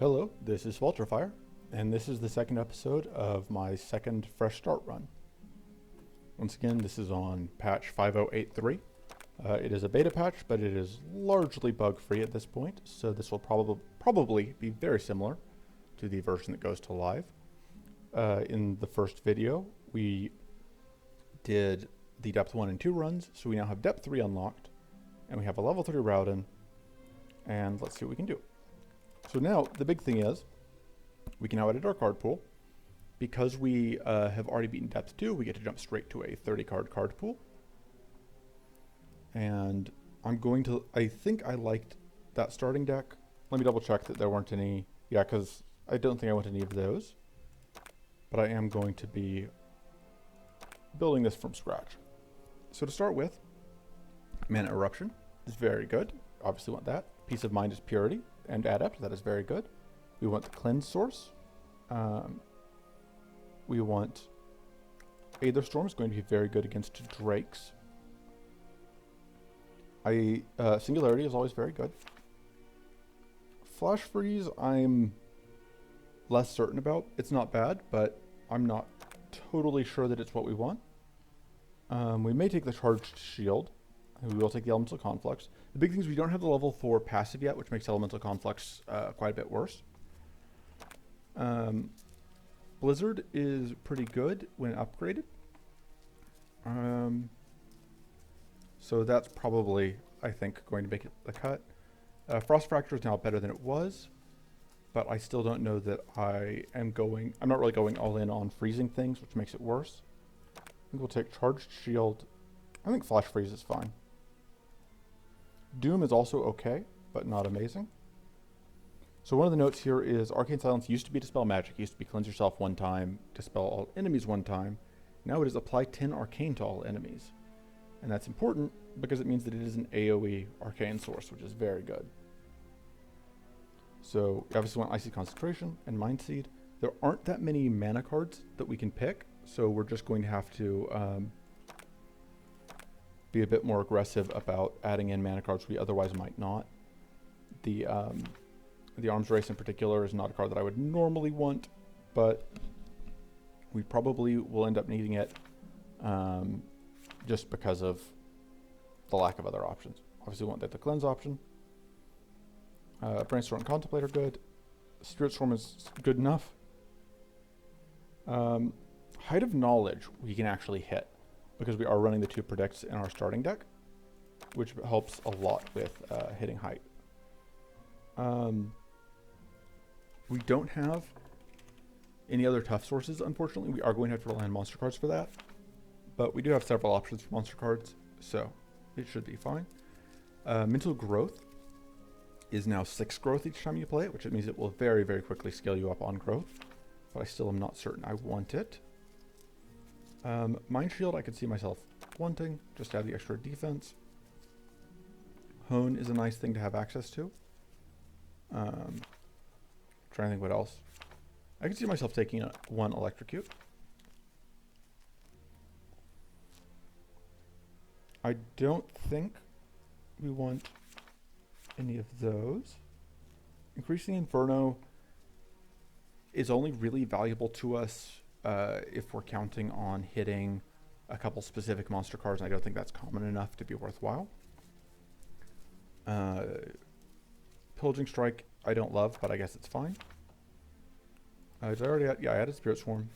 Hello, this is Vulturefire, and this is the second episode of my second Fresh Start run. Once again, this is on patch 5083. It is a beta patch, but it is largely bug-free at this point, so this will probably be very similar to the version that goes to live. In the first video, we did the depth 1 and 2 runs, so we now have depth 3 unlocked, and we have a level 3 Raodan, and let's see what we can do. So now, the big thing is, we can now edit our card pool. Because we have already beaten depth 2, we get to jump straight to a 30 card pool. And I'm going to, I think I liked that starting deck. Let me double check that there weren't any, yeah, because I don't think I want any of those. But I am going to be building this from scratch. So to start with, Mana Eruption is very good. Obviously want that. Peace of Mind is Purity and Adept, that is very good. We want the Cleanse Source. We want Aether Storm is going to be very good against Drakes. Singularity is always very good. Flash Freeze I'm less certain about. It's not bad, but I'm not totally sure that it's what we want. We may take the Charged Shield. We will take the Elemental Conflux. The big thing is we don't have the level 4 passive yet, which makes Elemental Conflux quite a bit worse. Blizzard is pretty good when upgraded. So that's probably, I think, going to make it the cut. Frost Fracture is now better than it was, but I still don't know that I'm not really going all in on freezing things, which makes it worse. I think we'll take Charged Shield. I think Flash Freeze is fine. Doom is also okay, but not amazing. So one of the notes here is Arcane Silence used to be Dispel Magic. It used to be cleanse yourself one time, dispel all enemies one time. Now it is apply 10 Arcane to all enemies. And that's important because it means that it is an AoE Arcane source, which is very good. So you obviously want Icy Concentration and Mind Seed. There aren't that many mana cards that we can pick, so we're just going to have to be a bit more aggressive about adding in mana cards we otherwise might not. The Arms Race in particular is not a card that I would normally want, but we probably will end up needing it just because of the lack of other options. Obviously we want the Cleanse option. Brainstorm and Contemplate are good. Spirit Storm is good enough. Height of Knowledge we can actually hit, because we are running the 2 predicts in our starting deck, which helps a lot with hitting height. We don't have any other tough sources, unfortunately. We are going to have to rely on monster cards for that, but we do have several options for monster cards, so it should be fine. Mental Growth is now 6 growth each time you play it, which means it will very, very quickly scale you up on growth, but I still am not certain I want it. Mind Shield I could see myself wanting, just to have the extra defense. Hone is a nice thing to have access to. Trying to think what else. I could see myself taking one Electrocute. I don't think we want any of those. Increasing Inferno is only really valuable to us if we're counting on hitting a couple specific monster cards, and I don't think that's common enough to be worthwhile. Pillaging Strike I don't love, but I guess it's fine. Did I already add? Yeah, I added Spirit Swarm.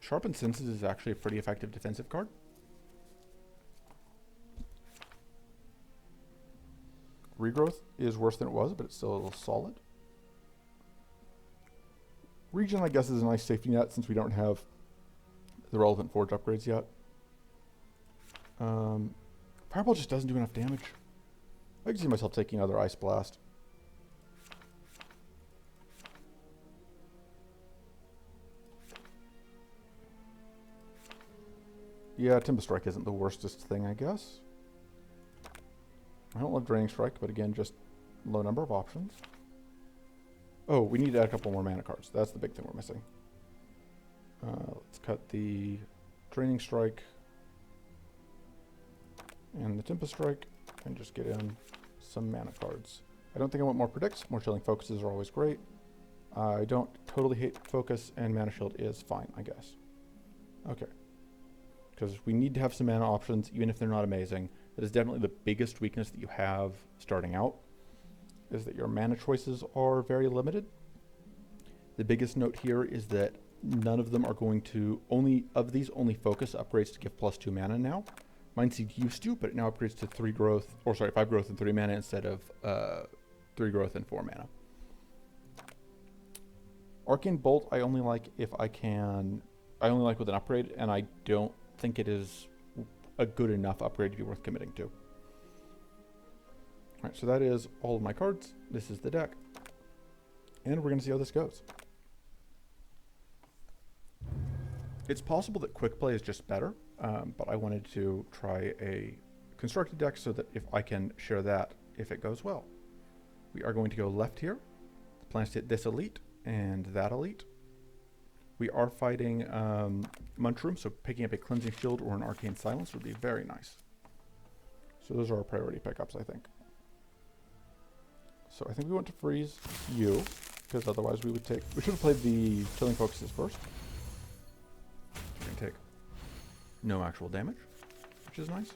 Sharpened Senses is actually a pretty effective defensive card. Regrowth is worse than it was, but it's still a little solid. Regen, I guess, is a nice safety net since we don't have the relevant Forge upgrades yet. Fireball just doesn't do enough damage. I can see myself taking another Ice Blast. Yeah, Tempest Strike isn't the worstest thing, I guess. I don't love Draining Strike, but again, just low number of options. Oh, we need to add a couple more mana cards. That's the big thing we're missing. Let's cut the Draining Strike and the Tempest Strike and just get in some mana cards. I don't think I want more predicts. More chilling focuses are always great. I don't totally hate focus, and mana shield is fine, I guess. Okay. Because we need to have some mana options, even if they're not amazing. That is definitely the biggest weakness that you have starting out, is that your mana choices are very limited. The biggest note here is that none of them are going to, only focus upgrades to give +2 mana now. Mind Seed used to, but it now upgrades to 5 growth and 3 mana instead of 3 growth and 4 mana. Arcane Bolt I only like with an upgrade, and I don't think it is a good enough upgrade to be worth committing to. Alright, so that is all of my cards. This is the deck. And we're going to see how this goes. It's possible that quick play is just better, but I wanted to try a constructed deck so that if I can share that if it goes well. We are going to go left here. The plan is to hit this elite and that elite. We are fighting Munchroom, so picking up a Cleansing Shield or an Arcane Silence would be very nice. So those are our priority pickups, I think. So I think we want to freeze you, because otherwise we should have played the Chilling Focuses first. We're going to take no actual damage, which is nice.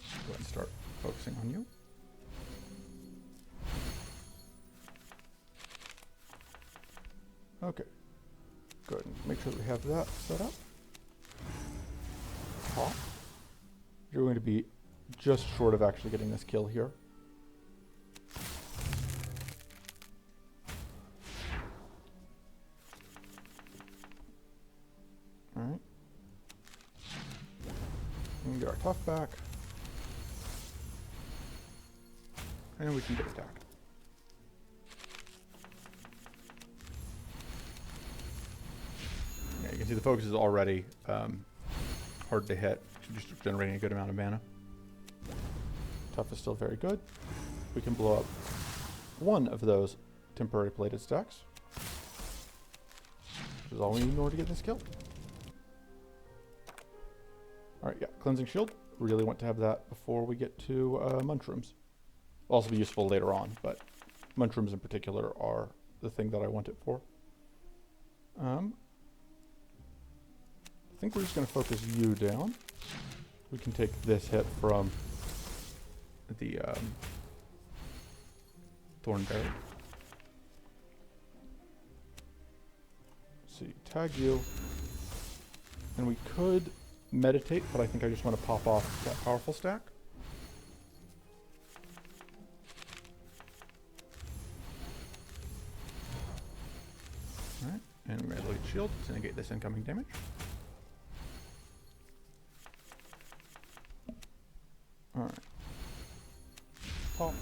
Go ahead and start focusing on you. Okay, good. Make sure that we have that set up. Pop. You're going to be just short of actually getting this kill here. Alright. We can get our tough back. And we can get attacked. Yeah, you can see the focus is already hard to hit. Just generating a good amount of mana. Tough is still very good. We can blow up one of those temporary plated stacks, which is all we need in order to get this kill. Alright, yeah, Cleansing Shield. Really want to have that before we get to Munchrooms. Will also be useful later on, but Munchrooms in particular are the thing that I want it for. I think we're just going to focus you down. We can take this hit from the Thornberry. So you tag you. And we could meditate, but I think I just want to pop off that powerful stack. Alright, and we're going to shield to negate this incoming damage. Alright. Pop.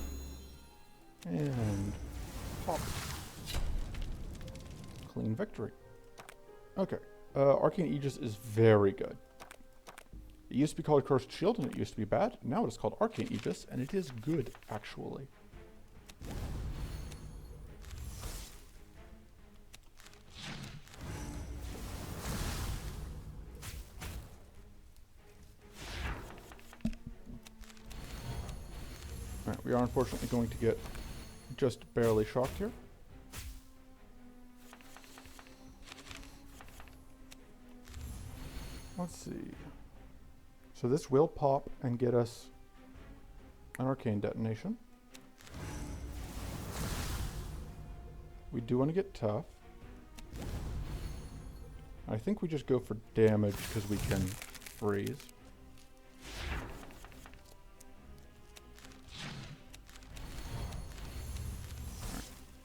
And pop. Clean victory. Okay. Arcane Aegis is very good. It used to be called Cursed Shield, and it used to be bad. Now it is called Arcane Aegis, and it is good, actually. Alright, we are unfortunately going to get just barely shocked here. Let's see. So this will pop and get us an Arcane Detonation. We do want to get tough. I think we just go for damage because we can freeze.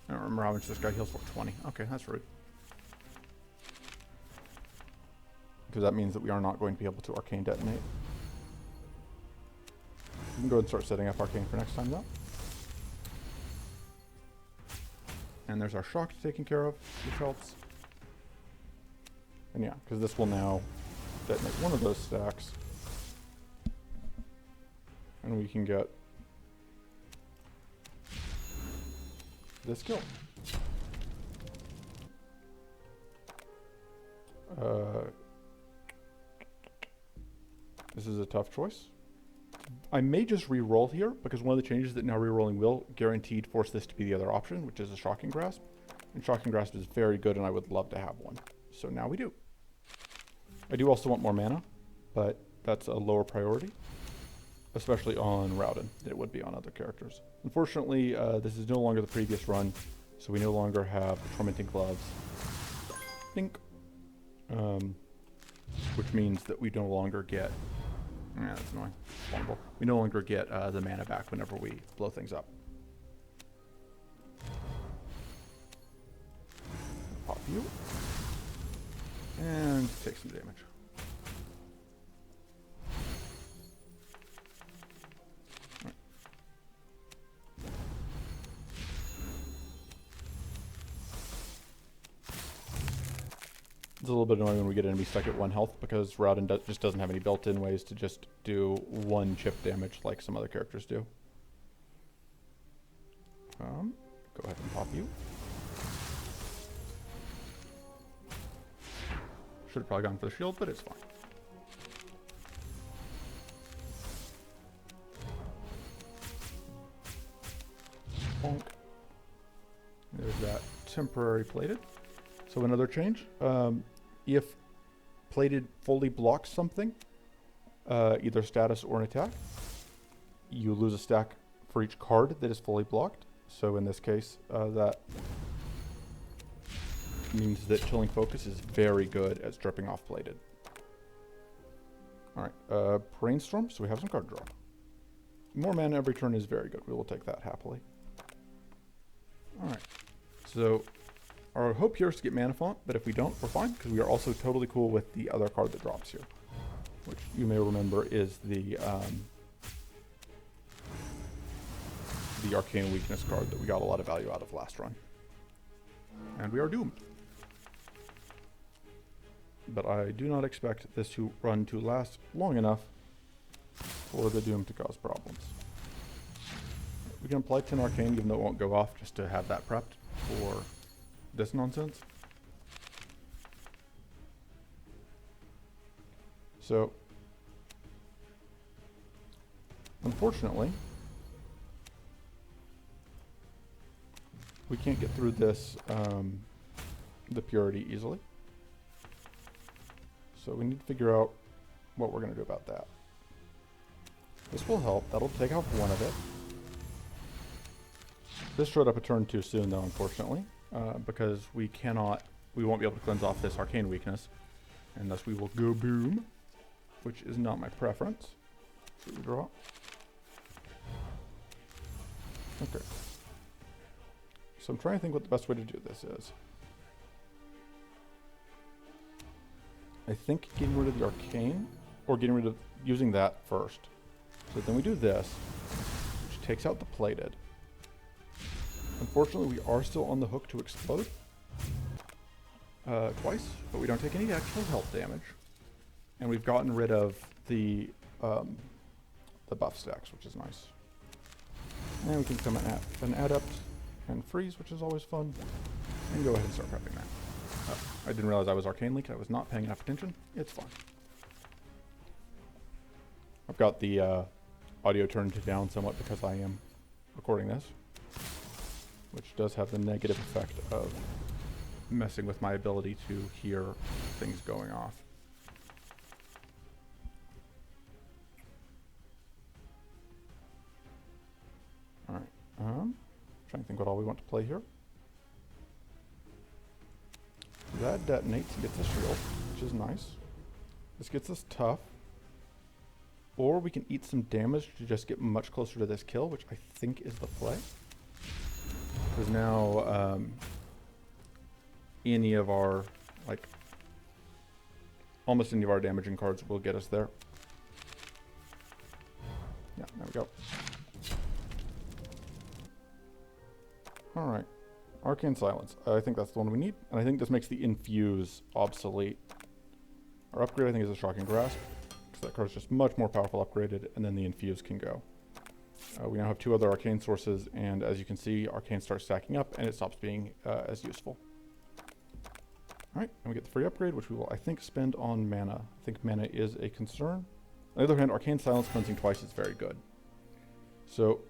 I don't remember how much this guy heals for. 20. Okay, that's rude. Because that means that we are not going to be able to Arcane Detonate. We can go ahead and start setting up Arcane for next time, though. And there's our shock taken care of, which helps. And yeah, because this will now detonate one of those stacks. And we can get this kill. This is a tough choice. I may just re-roll here, because one of the changes that now re-rolling will guaranteed force this to be the other option, which is a Shocking Grasp. And Shocking Grasp is very good, and I would love to have one. So now we do. I do also want more mana, but that's a lower priority, especially on Raodan than it would be on other characters. Unfortunately, this is no longer the previous run, so we no longer have the Tormenting Gloves. Dink. Which means that we no longer get... that's annoying. Vulnerable. We no longer get the mana back whenever we blow things up. Pop you. And take some damage. Right. It's a little bit annoying when we get enemies stuck at 1 health, because Raodan just doesn't have any built-in ways to just do 1 chip damage like some other characters do. Go ahead and pop you. Should have probably gone for the shield, but it's fine. Bonk. There's that temporary plated. So another change. If plated fully blocks something, either status or an attack, you lose a stack for each card that is fully blocked. So in this case, that means that Chilling Focus is very good at stripping off plated. Alright, Brainstorm, so we have some card draw. More mana every turn is very good. We will take that happily. Alright, so our hope here is to get Mana Font, but if we don't, we're fine, because we are also totally cool with the other card that drops here, which you may remember is the Arcane Weakness card that we got a lot of value out of last run. And we are doomed. But I do not expect this run to last long enough for the Doom to cause problems. We can apply 10 Arcane even though it won't go off, just to have that prepped for this nonsense. So, unfortunately, we can't get through this, the Purity easily. So we need to figure out what we're going to do about that. This will help. That'll take off one of it. This showed up a turn too soon though, unfortunately, because we won't be able to cleanse off this Arcane Weakness, and thus we will go boom, which is not my preference. Should we draw? Okay. So I'm trying to think what the best way to do this is. I think getting rid of the Arcane, or getting rid of using that first. So then we do this, which takes out the plated. Unfortunately, we are still on the hook to explode twice, but we don't take any actual health damage. And we've gotten rid of the buff stacks, which is nice. And we can come at an Adept and freeze, which is always fun. And go ahead and start prepping that. Oh, I didn't realize I was Arcane Leak. I was not paying enough attention. It's fine. I've got the audio turned down somewhat because I am recording this, which does have the negative effect of messing with my ability to hear things going off. Alright, trying to think what all we want to play here. That detonates and gets a shield, which is nice. This gets us tough. Or we can eat some damage to just get much closer to this kill, which I think is the play. Because now any of our, almost any of our damaging cards will get us there. Yeah, there we go. Alright. Arcane Silence. I think that's the one we need, and I think this makes the Infuse obsolete. Our upgrade, I think, is a Shocking Grasp, because that card's just much more powerful upgraded, and then the Infuse can go. We now have 2 other Arcane sources, and as you can see, Arcane starts stacking up, and it stops being as useful. Alright, and we get the free upgrade, which we will, I think, spend on mana. I think mana is a concern. On the other hand, Arcane Silence cleansing twice is very good. So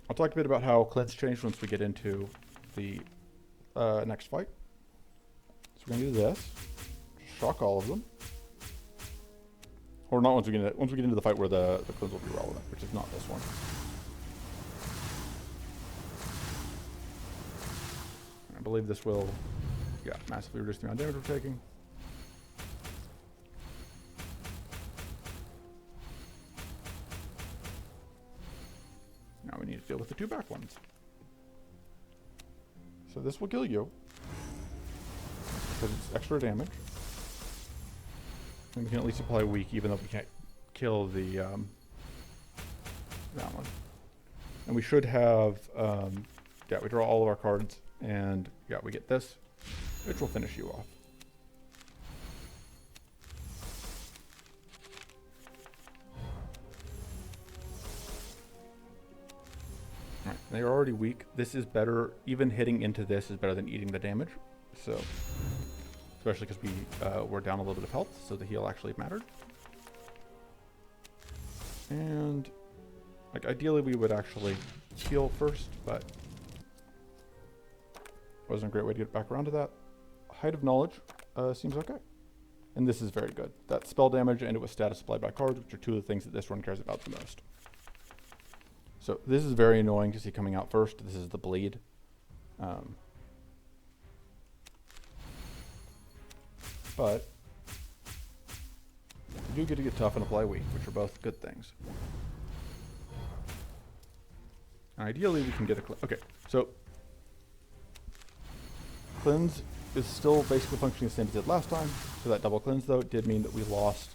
I'll talk a bit about how cleanse changed once we get into the next fight. So we're gonna do this. Just shock all of them. Or not once we get into the fight where the cleanse will be relevant, which is not this one. I believe this will, yeah, massively reduce the amount of damage we're taking. Now we need to deal with the 2 back ones. So this will kill you, because it's extra damage. And we can at least apply weak, even though we can't kill the that one. And we should have, yeah, we draw all of our cards, and yeah, we get this, which will finish you off. Alright, they are already weak. This is better, even hitting into this is better than eating the damage. So, especially because we were down a little bit of health, so the heal actually mattered. And, like, ideally we would actually heal first, but wasn't a great way to get back around to that. Height of Knowledge seems okay. And this is very good. That's spell damage, and it was status applied by cards, which are 2 of the things that this one cares about the most. So this is very annoying to see coming out first. This is the bleed. But you do get to get tough and apply weak, which are both good things. And ideally, we can get a okay. So cleanse is still basically functioning the same as it did last time. So that double cleanse, though, did mean that we lost.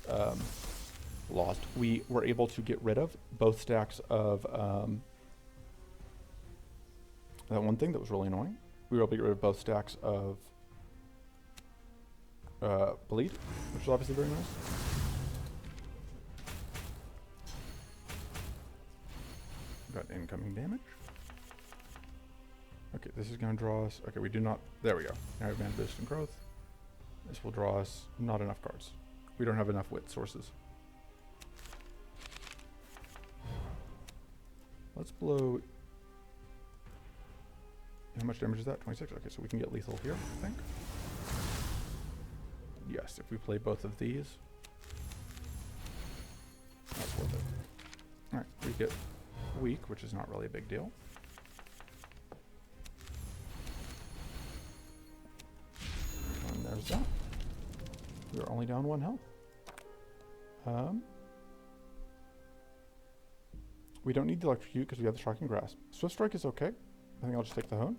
We were able to get rid of both stacks of that one thing that was really annoying. We were able to get rid of both stacks of bleed, which is obviously very nice. Got incoming damage. Okay, this is going to draw us. Okay, we do not. There we go. Now we have mana boost and growth. This will draw us not enough cards. We don't have enough wit sources. Let's blow. How much damage is that? 26? Okay, so we can get lethal here, I think. Yes, if we play both of these, that's worth it. Alright, we get weak, which is not really a big deal. And there's that. We're only down 1 health. We don't need the electrocute because we have the shocking grasp. Swift strike is okay. I think I'll just take the hone.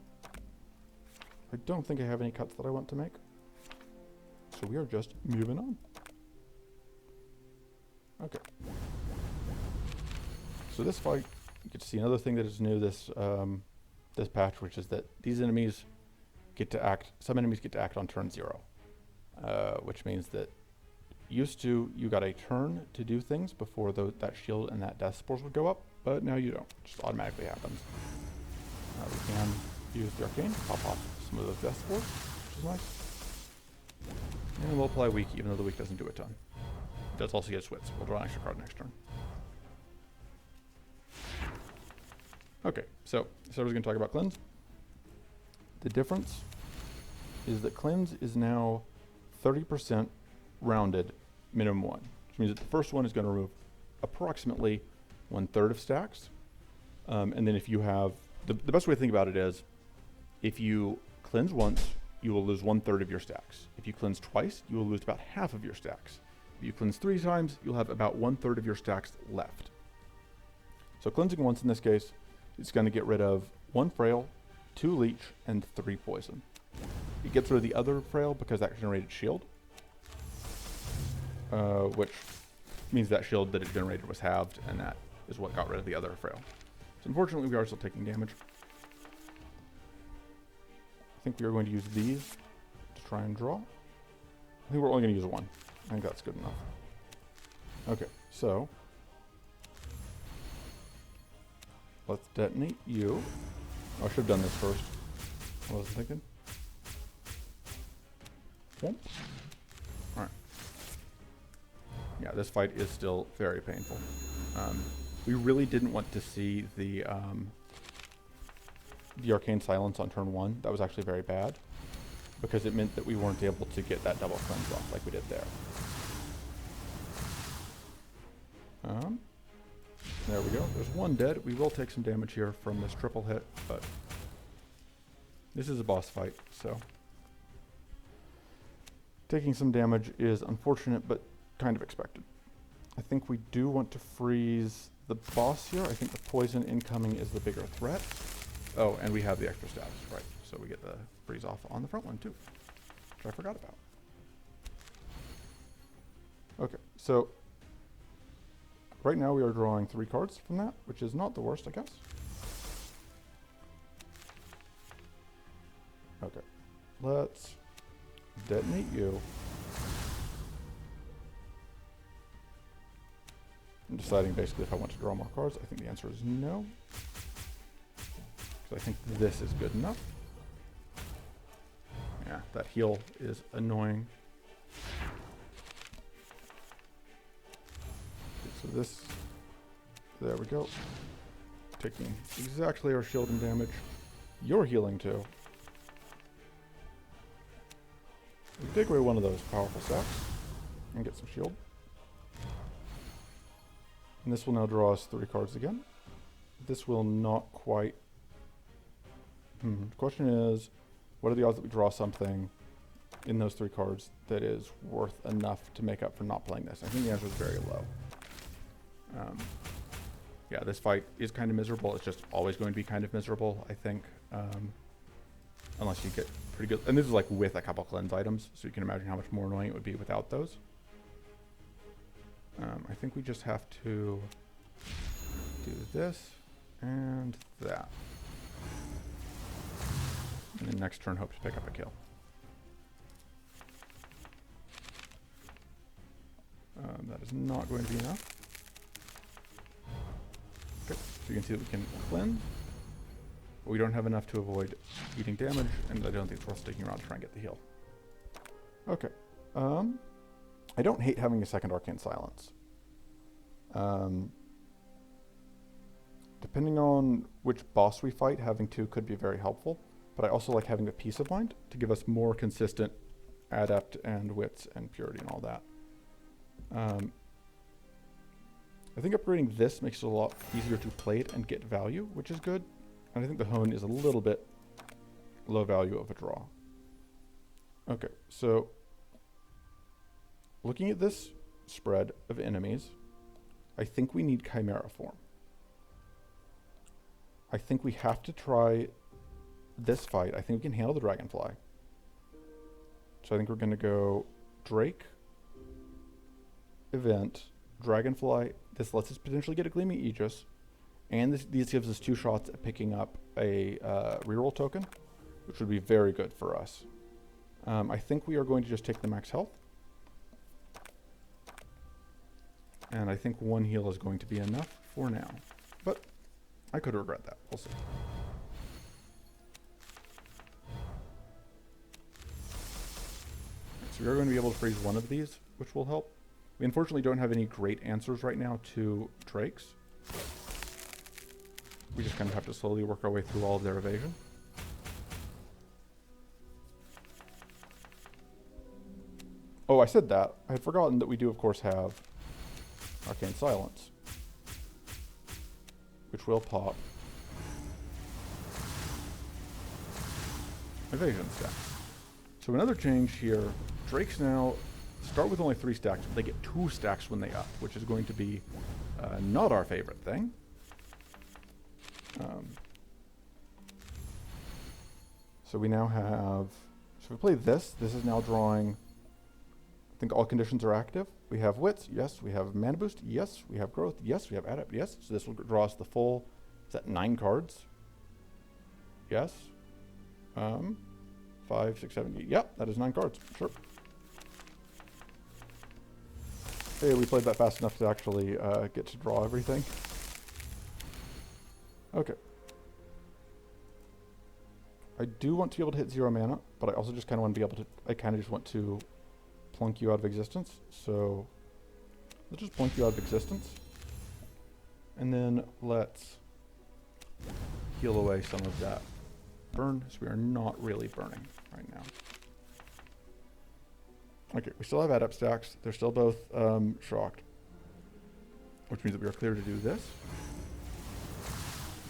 I don't think I have any cuts that I want to make. So we are just moving on. Okay. So this fight, you get to see another thing that is new this this patch, which is that these enemies get to act. Some enemies get to act on turn 0, which means that used to you got a turn to do things before that shield and that death spores would go up, but now you don't. It just automatically happens. We can use the arcane, pop off some of those death spores, which is nice. And we'll apply weak, even though the weak doesn't do a ton. It does also get swits. We'll draw an extra card next turn. Okay, so we're going to talk about cleanse. The difference is that cleanse is now 30% rounded minimum 1, which means that the first one is going to remove approximately 1/3 of stacks. And then if you have, the best way to think about it is, if you cleanse once, you will lose 1/3 of your stacks. If you cleanse twice, you will lose about half of your stacks. If you cleanse 3 times, you'll have about 1/3 of your stacks left. So cleansing once in this case, it's going to get rid of 1 frail, 2 leech, and 3 poison. It gets rid of the other frail because that generated shield, which means that shield that it generated was halved, and that is what got rid of the other frail. So unfortunately, we are still taking damage. I think we are going to use these to try and draw. I think we're only going to use 1. I think that's good enough. Okay, so let's detonate you. Oh, I should have done this first. I wasn't thinking. Whoop. Alright. Yeah, this fight is still very painful. We really didn't want to see the Arcane Silence on turn 1. That was actually very bad, because it meant that we weren't able to get that double cleanse off like we did there. There we go. There's one dead. We will take some damage here from this triple hit, but this is a boss fight, so taking some damage is unfortunate, but kind of expected. I think we do want to freeze the boss here. I think the poison incoming is the bigger threat. Oh, and we have the extra status, right. So we get the freeze off on the front one too, which I forgot about. Okay, so right now we are drawing 3 cards from that, which is not the worst, I guess. Okay, let's detonate you. I'm deciding basically if I want to draw more cards. I think the answer is no. Because I think this is good enough. Yeah, that heal is annoying. Okay, so this, there we go. Taking exactly our shielding damage. You're healing too. We take away one of those powerful stacks and get some shield. And this will now draw us 3 cards again. This will not quite... The question is, what are the odds that we draw something in those 3 cards that is worth enough to make up for not playing this? I think the answer is very low. Yeah, this fight is kind of miserable. It's just always going to be kind of miserable, I think. Unless you get pretty good... And this is like with a couple cleanse items, so you can imagine how much more annoying it would be without those. I think we just have to do this and that. And then next turn hope to pick up a kill. That is not going to be enough. Okay, so you can see that we can cleanse. But we don't have enough to avoid eating damage, and I don't think it's worth sticking around to try and get the heal. Okay. I don't hate having a second Arcane Silence. Depending on which boss we fight, having 2 could be very helpful, but I also like having the peace of mind to give us more consistent adept and wits and purity and all that. I think upgrading this makes it a lot easier to play it and get value, which is good. And I think the hone is a little bit low value of a draw. Okay, so looking at this spread of enemies, I think we need Chimera form. I think we have to try this fight. I think we can handle the Dragonfly. So I think we're going to go Drake, Event, Dragonfly. This lets us potentially get a Gleaming Aegis. And these gives us 2 shots at picking up a reroll token, which would be very good for us. I think we are going to just take the max health. And I think 1 heal is going to be enough for now. But I could regret that. We'll see. So we are going to be able to freeze one of these, which will help. We unfortunately don't have any great answers right now to Drakes. We just kind of have to slowly work our way through all of their evasion. Oh, I said that. I had forgotten that we do, of course, have Arcane Silence, which will pop evasion stack. So another change here, Drakes now start with only 3 stacks, but they get 2 stacks when they up, which is going to be not our favorite thing. So we now have, so if we play this, this is now drawing, I think all conditions are active. We have wits, yes. We have mana boost, yes. We have growth, yes. We have adept, yes. So this will draw us the full, is that 9 cards? Yes. 5, 6, 7, 8. Yep, that is 9 cards, sure. Hey, we played that fast enough to actually get to draw everything. Okay. I do want to be able to hit 0 mana, but I also just kind of want to be able to, I kind of just want to plunk you out of existence. So Let's just blink you out of existence. And then let's heal away some of that burn, so we are not really burning right now. Okay, we still have adept stacks. They're still both shocked, which means that we are clear to do this.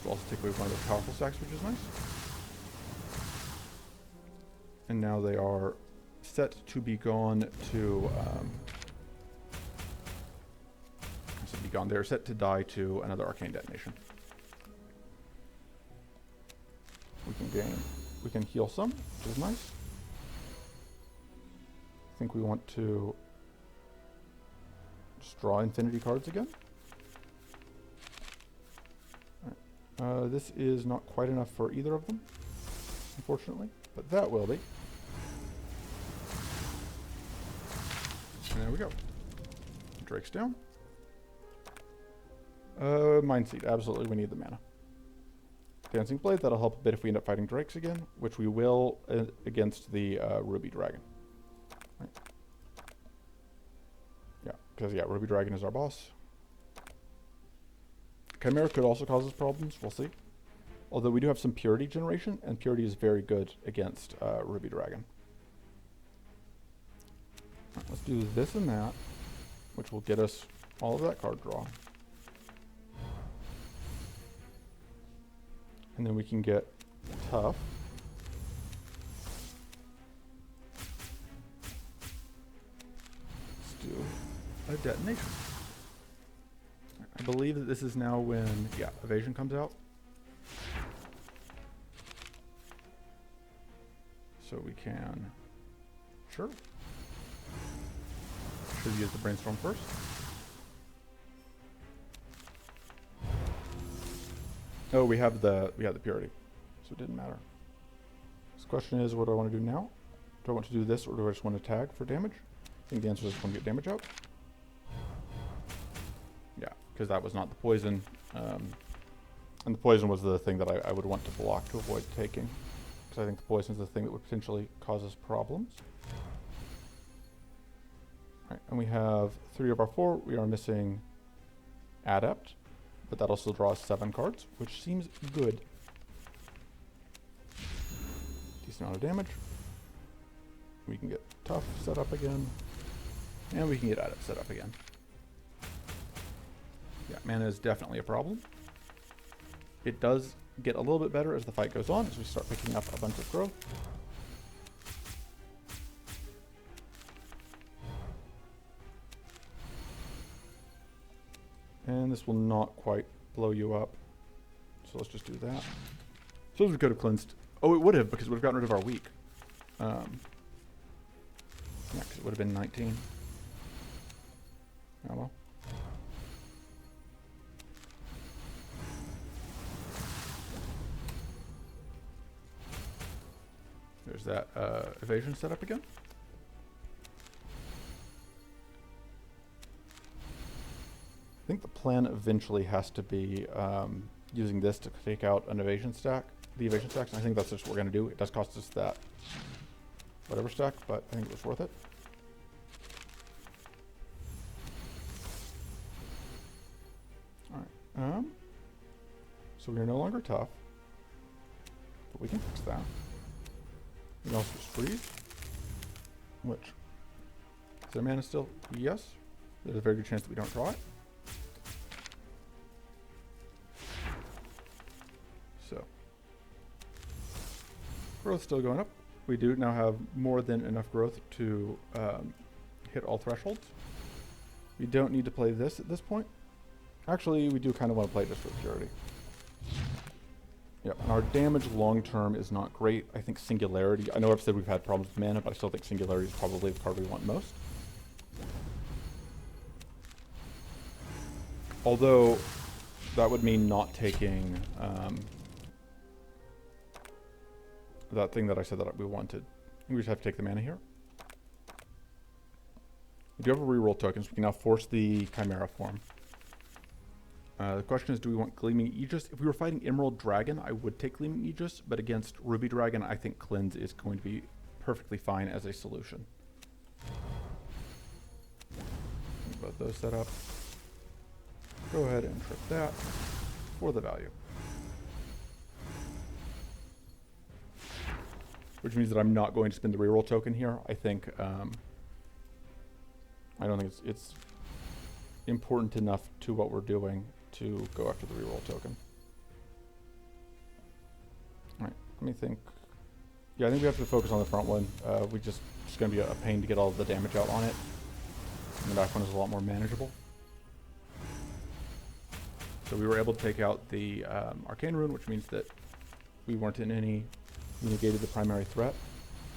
We'll also take away one of their powerful stacks, which is nice. And now they are set to be gone to they're set to die to another arcane detonation. We can heal some, which is nice. I think we want to just draw infinity cards again. Right. This is not quite enough for either of them, unfortunately, but that will be. And there we go. Drake's down. Mind Seed, absolutely, we need the mana. Dancing Blade, that'll help a bit if we end up fighting Drakes again, which we will against the Ruby Dragon. Right. Yeah, because Ruby Dragon is our boss. Chimera could also cause us problems, we'll see. Although we do have some Purity generation, and Purity is very good against Ruby Dragon. Right, let's do this and that, which will get us all of that card draw. And then we can get tough. Let's do a detonation. I believe that this is now when, evasion comes out. So we can, sure. Should use the brainstorm first. Oh, we have the purity, so it didn't matter. This question is, what do I want to do now? Do I want to do this, or do I just want to tag for damage? I think the answer is I want to get damage out. Yeah, because that was not the poison, and the poison was the thing that I would want to block to avoid taking, because I think the poison is the thing that would potentially cause us problems. All right, and we have 3 of our 4. We are missing Adept. But that also draws 7 cards, which seems good. Decent amount of damage. We can get Tough set up again. And we can get Adept set up again. Yeah, mana is definitely a problem. It does get a little bit better as the fight goes on, as we start picking up a bunch of growth. And this will not quite blow you up. So let's just do that. So we could have cleansed. Oh, it would have, because it would have gotten rid of our weak. Yeah, because it would have been 19. Oh well. There's that evasion set up again. I think the plan eventually has to be using this to take out an evasion stack, the evasion stacks, and I think that's just what we're going to do. It does cost us that whatever stack, but I think it was worth it. Alright, so we are no longer tough, but we can fix that. We can also just freeze, which, is there mana still? Yes. There's a very good chance that we don't draw it. So, growth still going up. We do now have more than enough growth to hit all thresholds. We don't need to play this at this point. Actually, we do kind of want to play this for purity. Yeah, and our damage long term is not great. I think Singularity, I know I've said we've had problems with mana, but I still think Singularity is probably the card we want most. Although, that would mean not taking that thing that I said that we wanted. We just have to take the mana here. We do have a reroll token, so we can now force the Chimera form. The question is, do we want Gleaming Aegis? If we were fighting Emerald Dragon, I would take Gleaming Aegis, but against Ruby Dragon, I think Cleanse is going to be perfectly fine as a solution. both those set up. Go ahead and trip that for the value. Which means that I'm not going to spend the reroll token here. I think, I don't think it's important enough to what we're doing to go after the reroll token. Alright, let me think. Yeah, I think we have to focus on the front one. It's just going to be a pain to get all of the damage out on it. And the back one is a lot more manageable. So we were able to take out the Arcane Rune, which means that we weren't in any... We negated the primary threat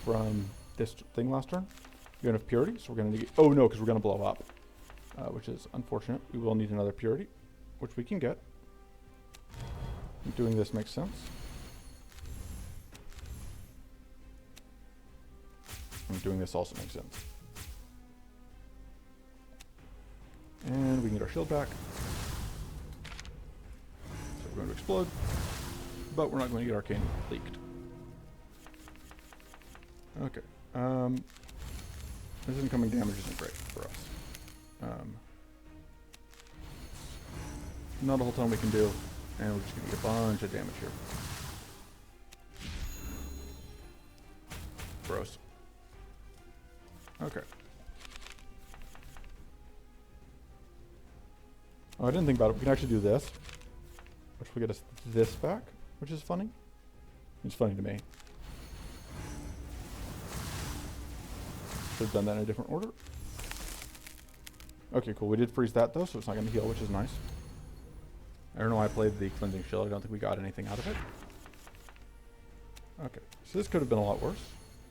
from this thing last turn. We don't have Purity, so we're going to negate... Oh no, because we're going to blow up. Which is unfortunate. We will need another Purity, which we can get. Doing this makes sense. And doing this also makes sense. And we can get our shield back. So we're going to explode. But we're not going to get Arcane leaked. Okay. This incoming damage isn't great for us. Not a whole ton we can do. And we're just going to get a bunch of damage here. Gross. Okay. Oh, I didn't think about it. We can actually do this, which will get us this back, which is funny. It's funny to me. Should have done that in a different order. Okay, cool. We did freeze that though, so it's not going to heal, which is nice. I don't know why I played the Cleansing Shield. I don't think we got anything out of it. Okay, so this could have been a lot worse.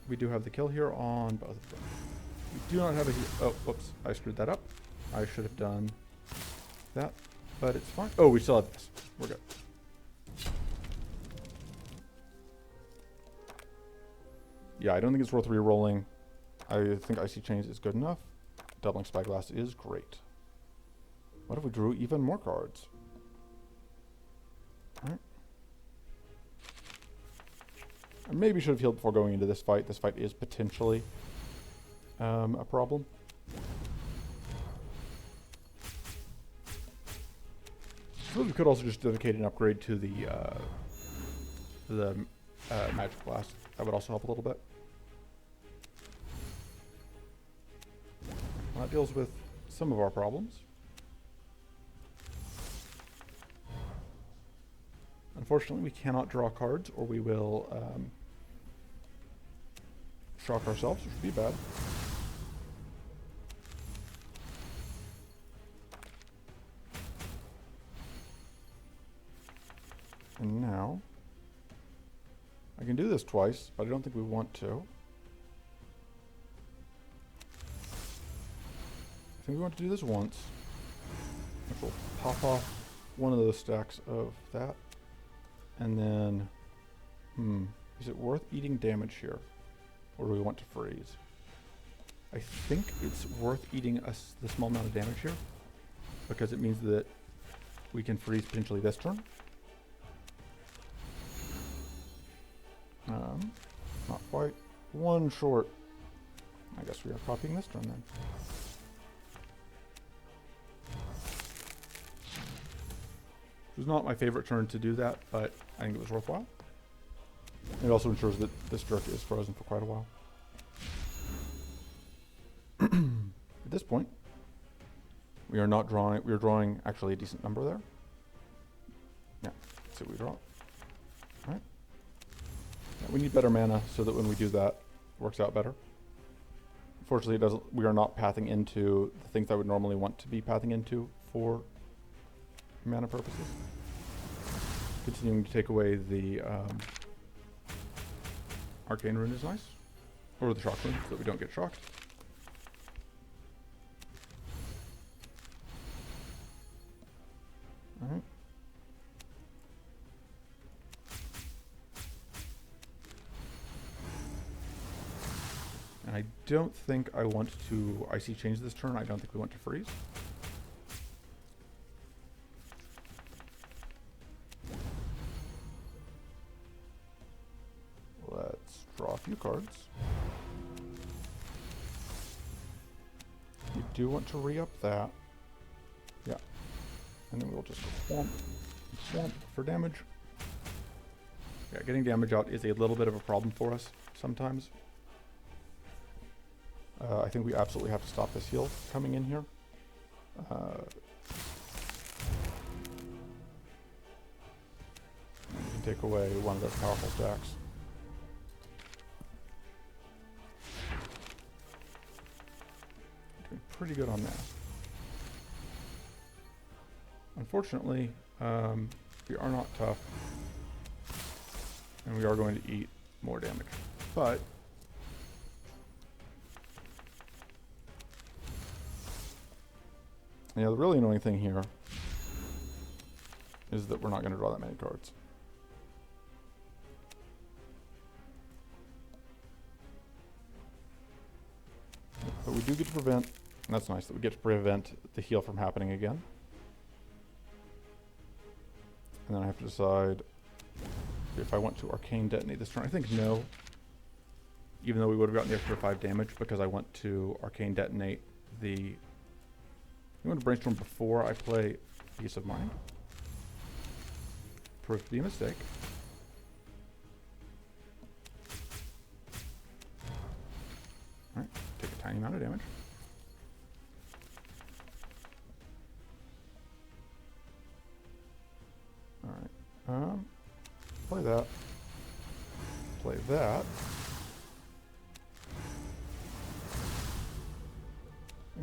We do have the kill here on both of them. We do not have a heal. Oh, whoops. I screwed that up. I should have done that, but it's fine. Oh, we still have this. We're good. Yeah, I don't think it's worth re-rolling. I think Icy Chains is good enough. Doubling Spyglass is great. What if we drew even more cards? Alright. I maybe should have healed before going into this fight. This fight is potentially a problem. So we could also just dedicate an upgrade to the Magic Blast. That would also help a little bit. That deals with some of our problems. Unfortunately, we cannot draw cards, or we will shock ourselves, which would be bad. And now, I can do this twice, but I don't think we want to. I think we want to do this once, which will pop off one of those stacks of that. And then, is it worth eating damage here? Or do we want to freeze? I think it's worth eating the small amount of damage here, because it means that we can freeze potentially this turn. Not quite. One short. I guess we are copying this turn then. It was not my favorite turn to do that, but I think it was worthwhile. It also ensures that this jerk is frozen for quite a while. At this point, we are not drawing. We are drawing actually a decent number there. Yeah, let's see what we draw. All right. Yeah, we need better mana so that when we do that, it works out better. Unfortunately, it doesn't. We are not pathing into the things I would normally want to be pathing into for mana purposes. Continuing to take away the Arcane Rune is nice. Or the Shock Rune, so that we don't get shocked. Alright. And I don't think I want to Icy Change this turn. I don't think we want to freeze. Let's draw a few cards. We do want to re-up that. Yeah. And then we'll just go swamp for damage. Yeah, getting damage out is a little bit of a problem for us sometimes. I think we absolutely have to stop this heal coming in here. We can take away one of those powerful stacks. Doing pretty good on that. Unfortunately, we are not tough, and we are going to eat more damage. But yeah, the really annoying thing here is that we're not going to draw that many cards. But we do get to prevent, and that's nice that we get to prevent the heal from happening again. And then I have to decide if I want to Arcane Detonate this turn. I think no, even though we would have gotten the extra 5 damage, because I want to Arcane Detonate the... I want to Brainstorm before I play Peace of Mind. Proved to be a mistake. Alright, take a tiny amount of damage. Alright, play that. Play that.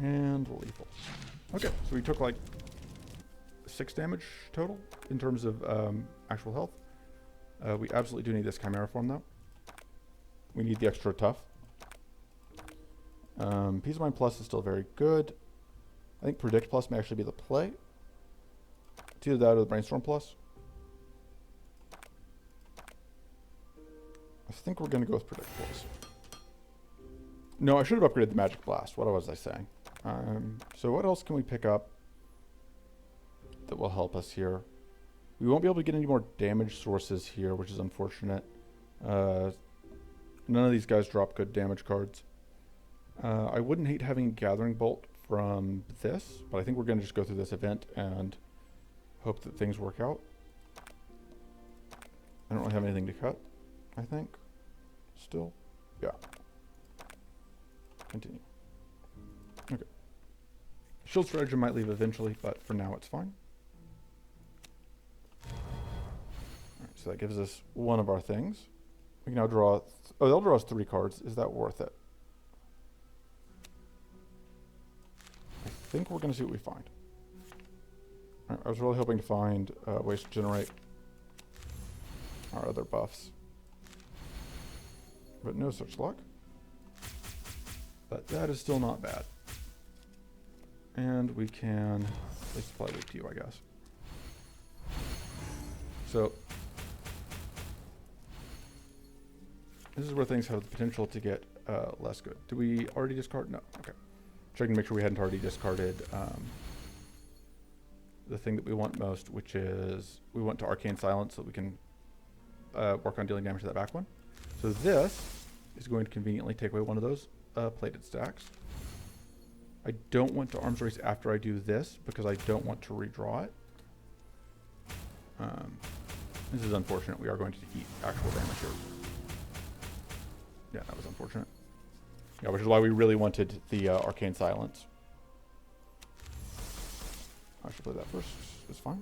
And lethal. Okay, so we took like 6 damage total in terms of actual health. We absolutely do need this Chimera form though. We need the extra tough. Peace of Mind Plus is still very good. I think Predict Plus may actually be the play. It's either that or the Brainstorm Plus. I think we're going to go with Predict Plus. No, I should have upgraded the Magic Blast. What was I saying? So what else can we pick up that will help us here? We won't be able to get any more damage sources here, which is unfortunate. None of these guys drop good damage cards. I wouldn't hate having Gathering Bolt from this, but I think we're going to just go through this event and hope that things work out. I don't really have anything to cut, I think. Still. Yeah. Continue. Okay. Shield Stratagem might leave eventually, but for now it's fine. Alright, so that gives us one of our things. We can now draw... oh, they'll draw us 3 cards. Is that worth it? I think we're going to see what we find. Alright, I was really hoping to find ways to generate our other buffs. But no such luck. But that is still not bad. And we can at least apply Leap to you, I guess. So this is where things have the potential to get less good. Do we already discard? No. Okay. Checking to make sure we hadn't already discarded the thing that we want most, which is we want to Arcane Silence so that we can work on dealing damage to that back one. So this is going to conveniently take away one of those plated stacks. I don't want to Arms Race after I do this because I don't want to redraw it. This is unfortunate. We are going to eat actual damage here. Yeah, that was unfortunate. Yeah, which is why we really wanted the Arcane Silence. I should play that first. It's fine.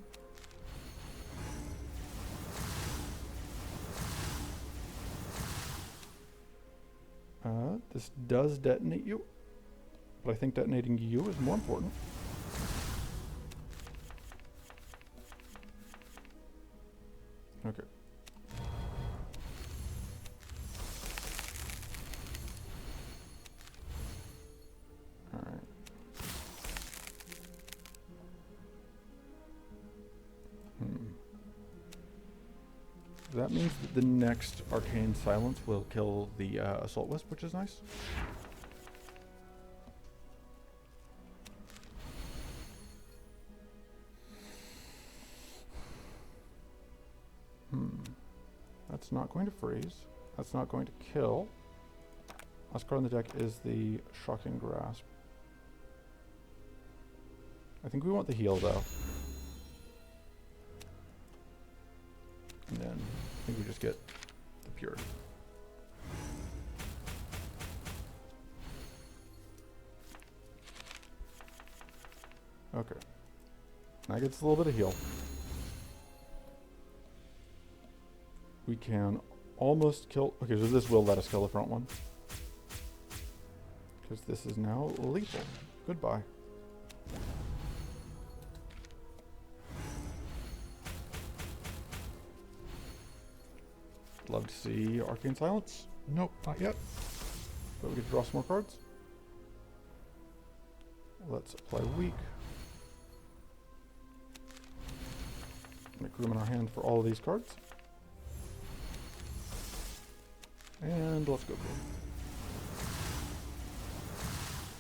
This does detonate you, but I think detonating you is more important. Okay. Alright. That means that the next Arcane Silence will kill the Assault Wisp, which is nice. That's not going to freeze. That's not going to kill. Last card on the deck is the Shocking Grasp. I think we want the heal though. And then I think we just get the purity. Okay. That gets a little bit of heal. We can almost kill... Okay, so this will let us kill the front one. Because this is now lethal. Goodbye. Love to see Arcane Silence. Nope, not yet. But we get to draw some more cards. Let's apply weak. Make room in our hand for all of these cards. And let's go boom.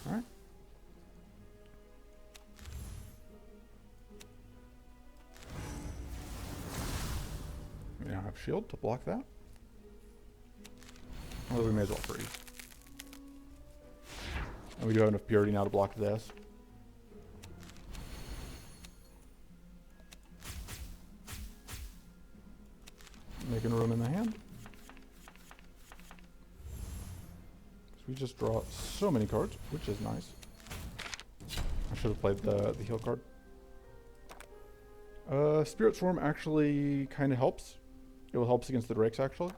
Alright. We now have shield to block that. Although we may as well freeze. And we do have enough purity now to block this. Making room in the hand. So we just draw so many cards, which is nice. I should have played the heal card. Spirit Swarm actually kind of helps. It will help us against the Drakes, actually.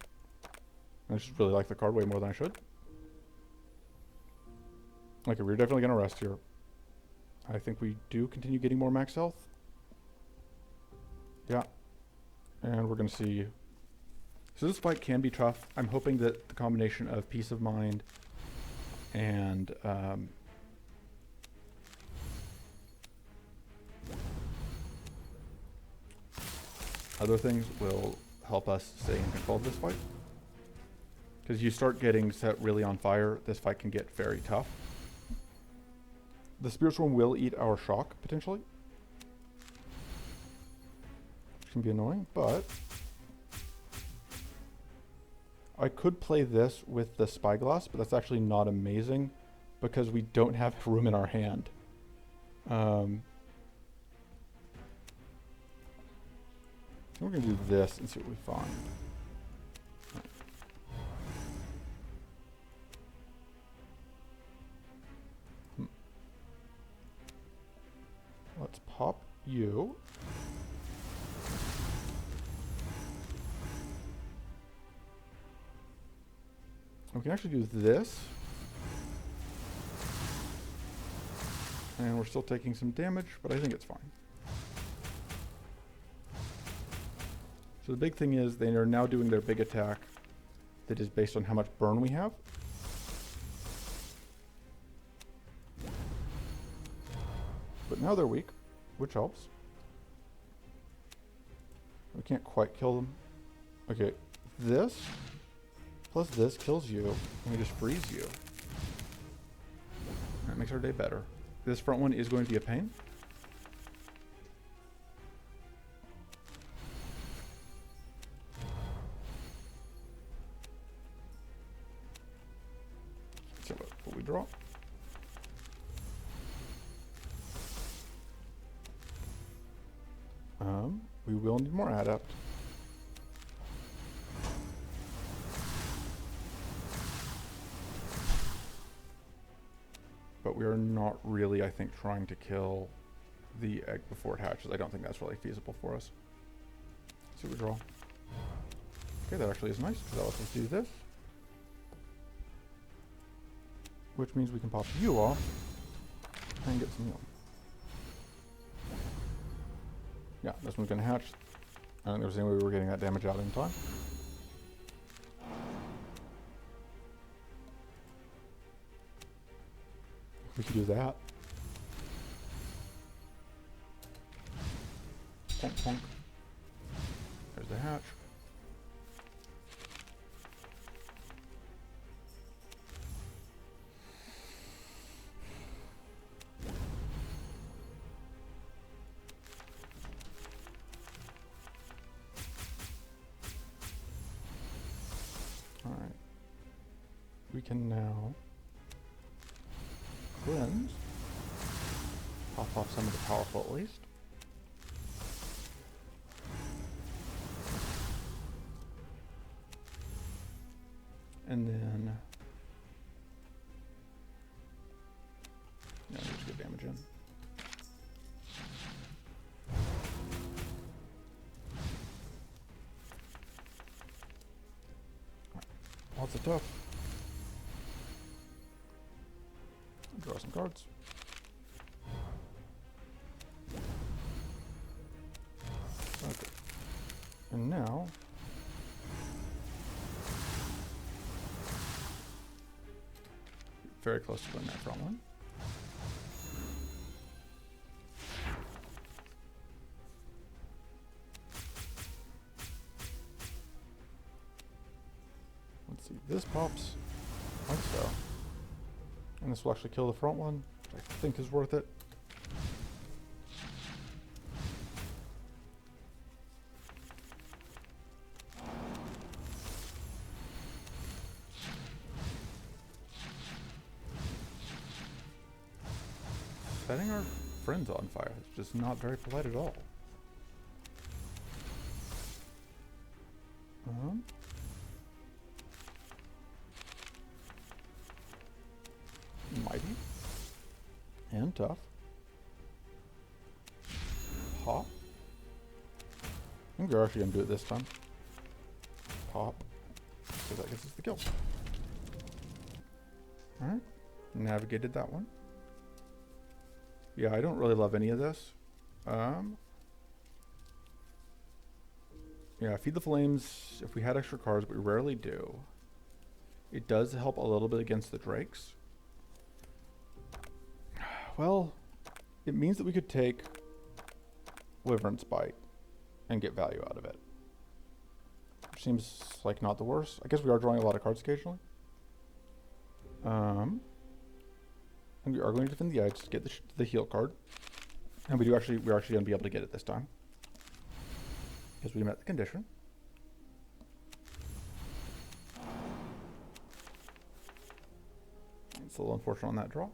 I just really like the card way more than I should. Okay, we're definitely going to rest here. I think we do continue getting more max health. Yeah. And we're going to see... So this fight can be tough. I'm hoping that the combination of Peace of Mind and... other things will help us stay in control of this fight. Because you start getting set really on fire, this fight can get very tough. The Spirit Swarm will eat our shock, potentially. Which can be annoying, but... I could play this with the Spyglass, but that's actually not amazing because we don't have room in our hand. We're going to do this and see what we find. Let's pop you. We can actually do this. And we're still taking some damage, but I think it's fine. So the big thing is they are now doing their big attack that is based on how much burn we have. But now they're weak, which helps. We can't quite kill them. Okay, this plus this kills you, and we just freeze you. That makes our day better. This front one is going to be a pain. Let's see what we draw. We will need more adept. But we are not really, I think, trying to kill the egg before it hatches. I don't think that's really feasible for us. Let's see what we draw. Okay, that actually is nice, because that lets us do this. Which means we can pop you off and get some heal. Yeah, this one's going to hatch. I don't think there's any way we were getting that damage out in time. We could do that. Bonk, bonk. There's the hatch. All right. We can now cleanse, pop Knock off some of the powerful at least. And then... yeah, just get damage in. Lots of tough. Draw some cards. Okay. And now... very close to winning that front one. Let's see, this pops like so. And this will actually kill the front one, which I think is worth it. Setting our friends on fire is just not very polite at all. Mighty and tough. Pop. I think we're actually gonna do it this time. Pop. So that gets us the kill. Alright. Navigated that one. Yeah, I don't really love any of this. Yeah, Feed the Flames, if we had extra cards, we rarely do. It does help a little bit against the Drakes. Well, it means that we could take Wyvern's Bite and get value out of it. Which seems like not the worst. I guess we are drawing a lot of cards occasionally. And we are going to defend the edge to get the heal card. And we're actually going to be able to get it this time. Because we met the condition. It's a little unfortunate on that draw.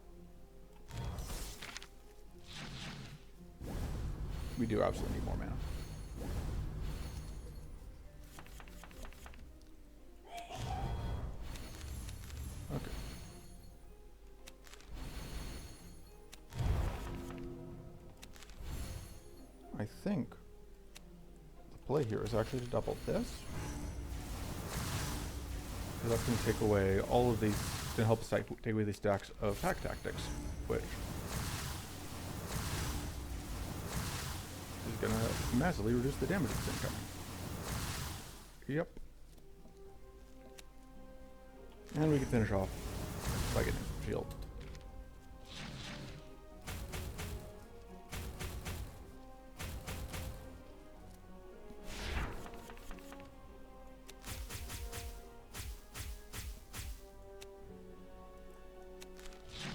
We do absolutely need more mana. Okay. I think the play here is actually to double this. Because that's going to take away all of these, it's going to help us take away these stacks of pack tactics, which is going to massively reduce the damage that's incoming. Yep. And we can finish off by getting some shield.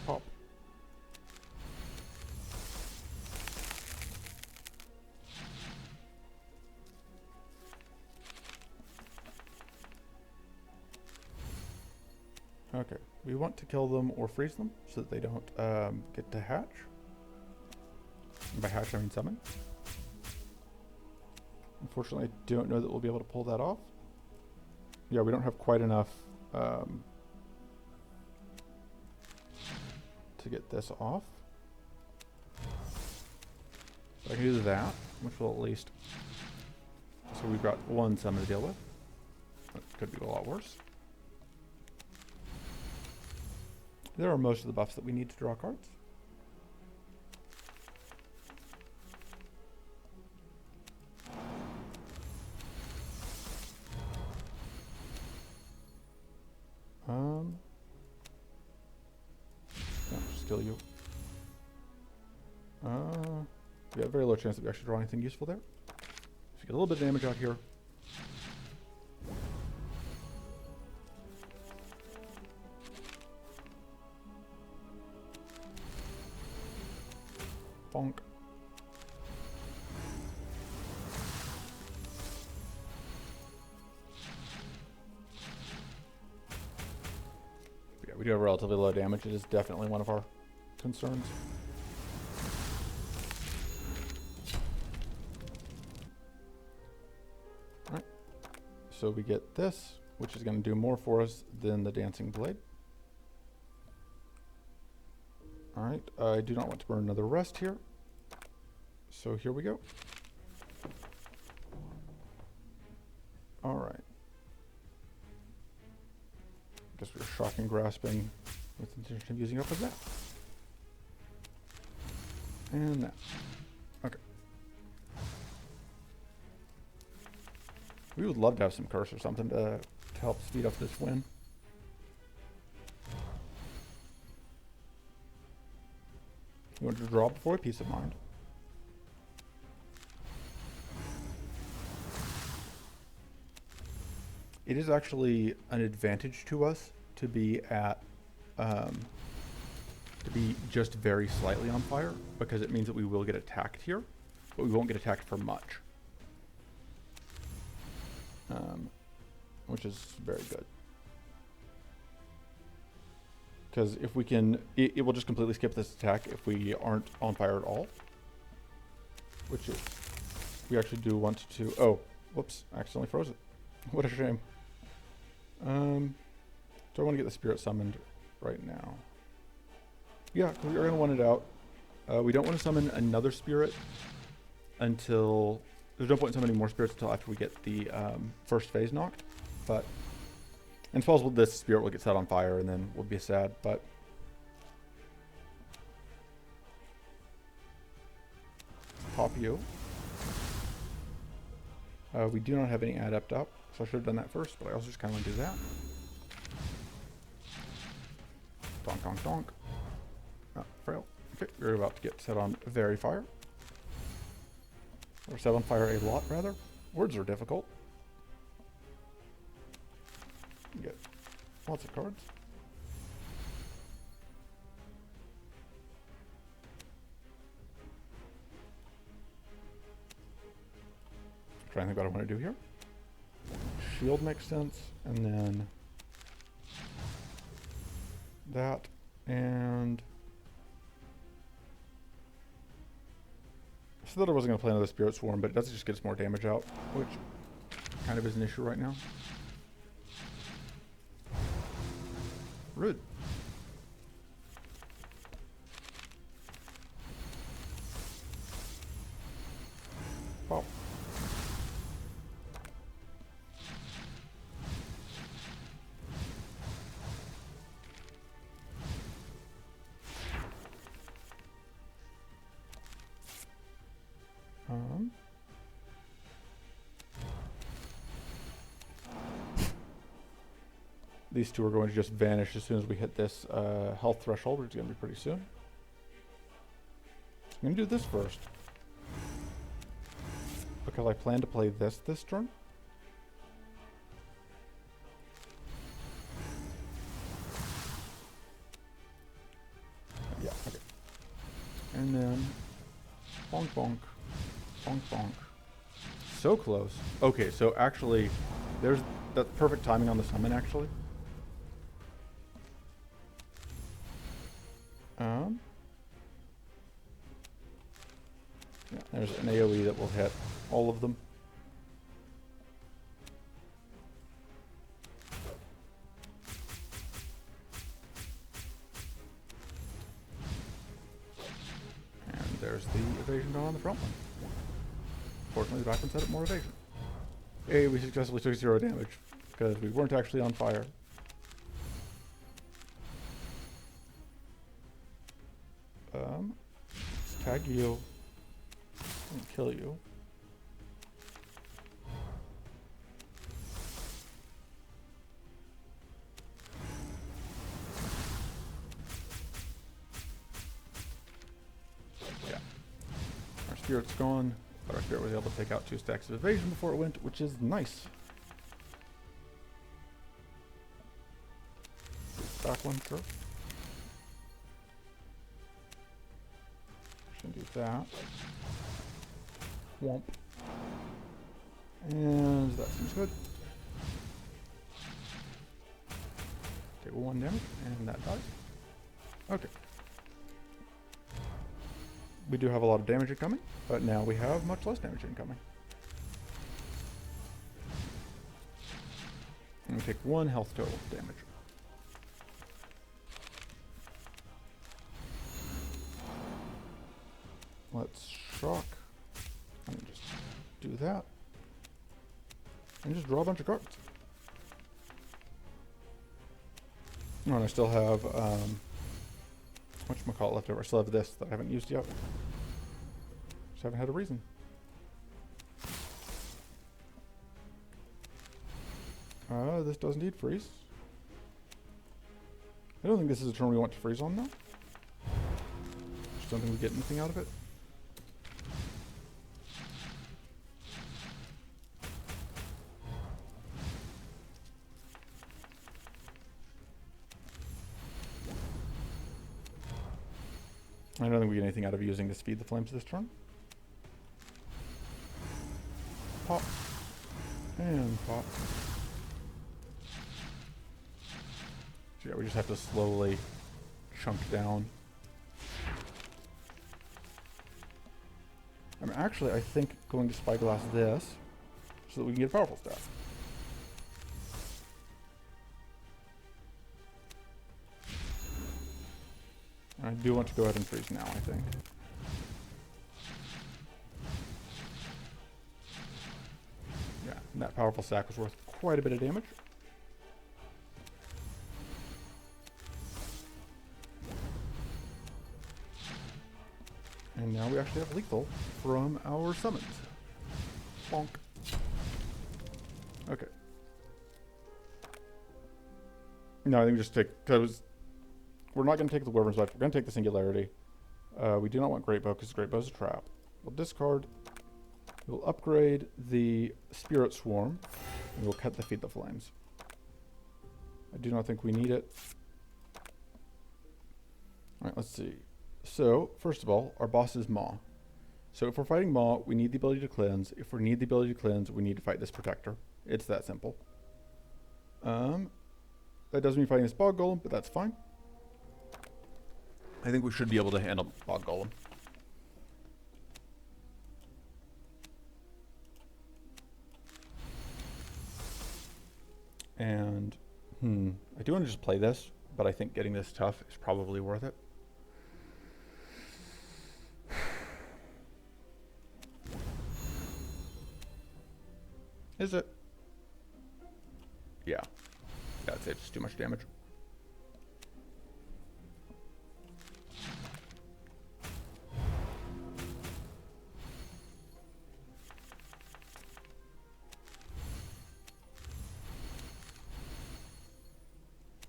Pop. Okay, we want to kill them or freeze them so that they don't get to hatch. And by hatch, I mean summon. Unfortunately, I don't know that we'll be able to pull that off. Yeah, we don't have quite enough to get this off. So I can do that, which will at least... So we've got one summon to deal with. That could be a lot worse. There are most of the buffs that we need to draw cards. Just kill you. We have a very low chance that we actually draw anything useful there. So get a little bit of damage out here. Bonk. Yeah, we do have relatively low damage. It is definitely one of our concerns. So we get this, which is going to do more for us than the dancing blade. Alright, I do not want to burn another rest here. So here we go. Alright. Guess we're shocking grasping with the intention of using up with that. And that. Okay. We would love to have some curse or something to help speed up this win. You want to draw before peace of mind. It is actually an advantage to us to be at, to be just very slightly on fire, because it means that we will get attacked here, but we won't get attacked for much. Which is very good. Because if we can, it will just completely skip this attack if we aren't on fire at all. Which is, we actually do want to, oh, whoops, I accidentally froze it. What a shame. Do I want to get the spirit summoned right now? Yeah, we're going to want it out. We don't want to summon another spirit until, there's no point in summoning more spirits until after we get the first phase knocked. But it's possible this spirit will get set on fire and then we'll be sad, but pop you. We do not have any adept up, so I should have done that first, but I also just kind of want to do that. Donk, donk, donk. Oh, frail. Okay, we're about to get set on very fire. Or set on fire a lot, rather. Words are difficult. You get lots of cards. Trying to think what I want to do here. Shield makes sense, and then that, and I thought I wasn't going to play another Spirit Swarm, but it does just get us more damage out, which kind of is an issue right now. Rude. Pop. These two are going to just vanish as soon as we hit this health threshold, which is going to be pretty soon. I'm going to do this first, because I plan to play this turn. Yeah, okay. And then bonk bonk, bonk bonk. So close. Okay, so actually, that's perfect timing on the summon, actually. Yeah, there's an AoE that will hit all of them. And there's the evasion done on the front one. Fortunately, the back one set up more evasion. Hey, we successfully took 0 damage, because we weren't actually on fire. Let's tag you and kill you. Yeah. Our spirit's gone, but our spirit was able to take out 2 stacks of evasion before it went, which is nice. Back one, sure. Can do that. Womp. And that seems good. Take 1 damage, and that dies. Okay. We do have a lot of damage incoming, but now we have much less damage incoming. And we take 1 health total damage. Let's shock. And just do that. And just draw a bunch of cards. Oh, and I still have, whatchamacallit left over. I still have this that I haven't used yet. Just haven't had a reason. This does indeed freeze. I don't think this is a turn we want to freeze on, though. Just don't think we get anything out of it. I don't think we get anything out of using this Feed the Flames this turn. Pop. And pop. So yeah, we just have to slowly chunk down. Actually, I think going to Spyglass this so that we can get a powerful staff. I do want to go ahead and freeze now, I think. Yeah, and that powerful stack was worth quite a bit of damage. And now we actually have lethal from our summons. Bonk. Okay. No, I think we just take, because we're not going to take the Wyvern's Life. We're going to take the Singularity. We do not want Great Bow because Great Bow is a trap. We'll discard. We'll upgrade the Spirit Swarm. And we'll cut the Feed the Flames. I do not think we need it. Alright, let's see. So, first of all, our boss is Maw. So if we're fighting Maw, we need the ability to cleanse. If we need the ability to cleanse, we need to fight this Protector. It's that simple. That doesn't mean fighting this Bog Golem, but that's fine. I think we should be able to handle Bog Golem. And, I do want to just play this, but I think getting this tough is probably worth it. Is it? Yeah. That's it. It's too much damage.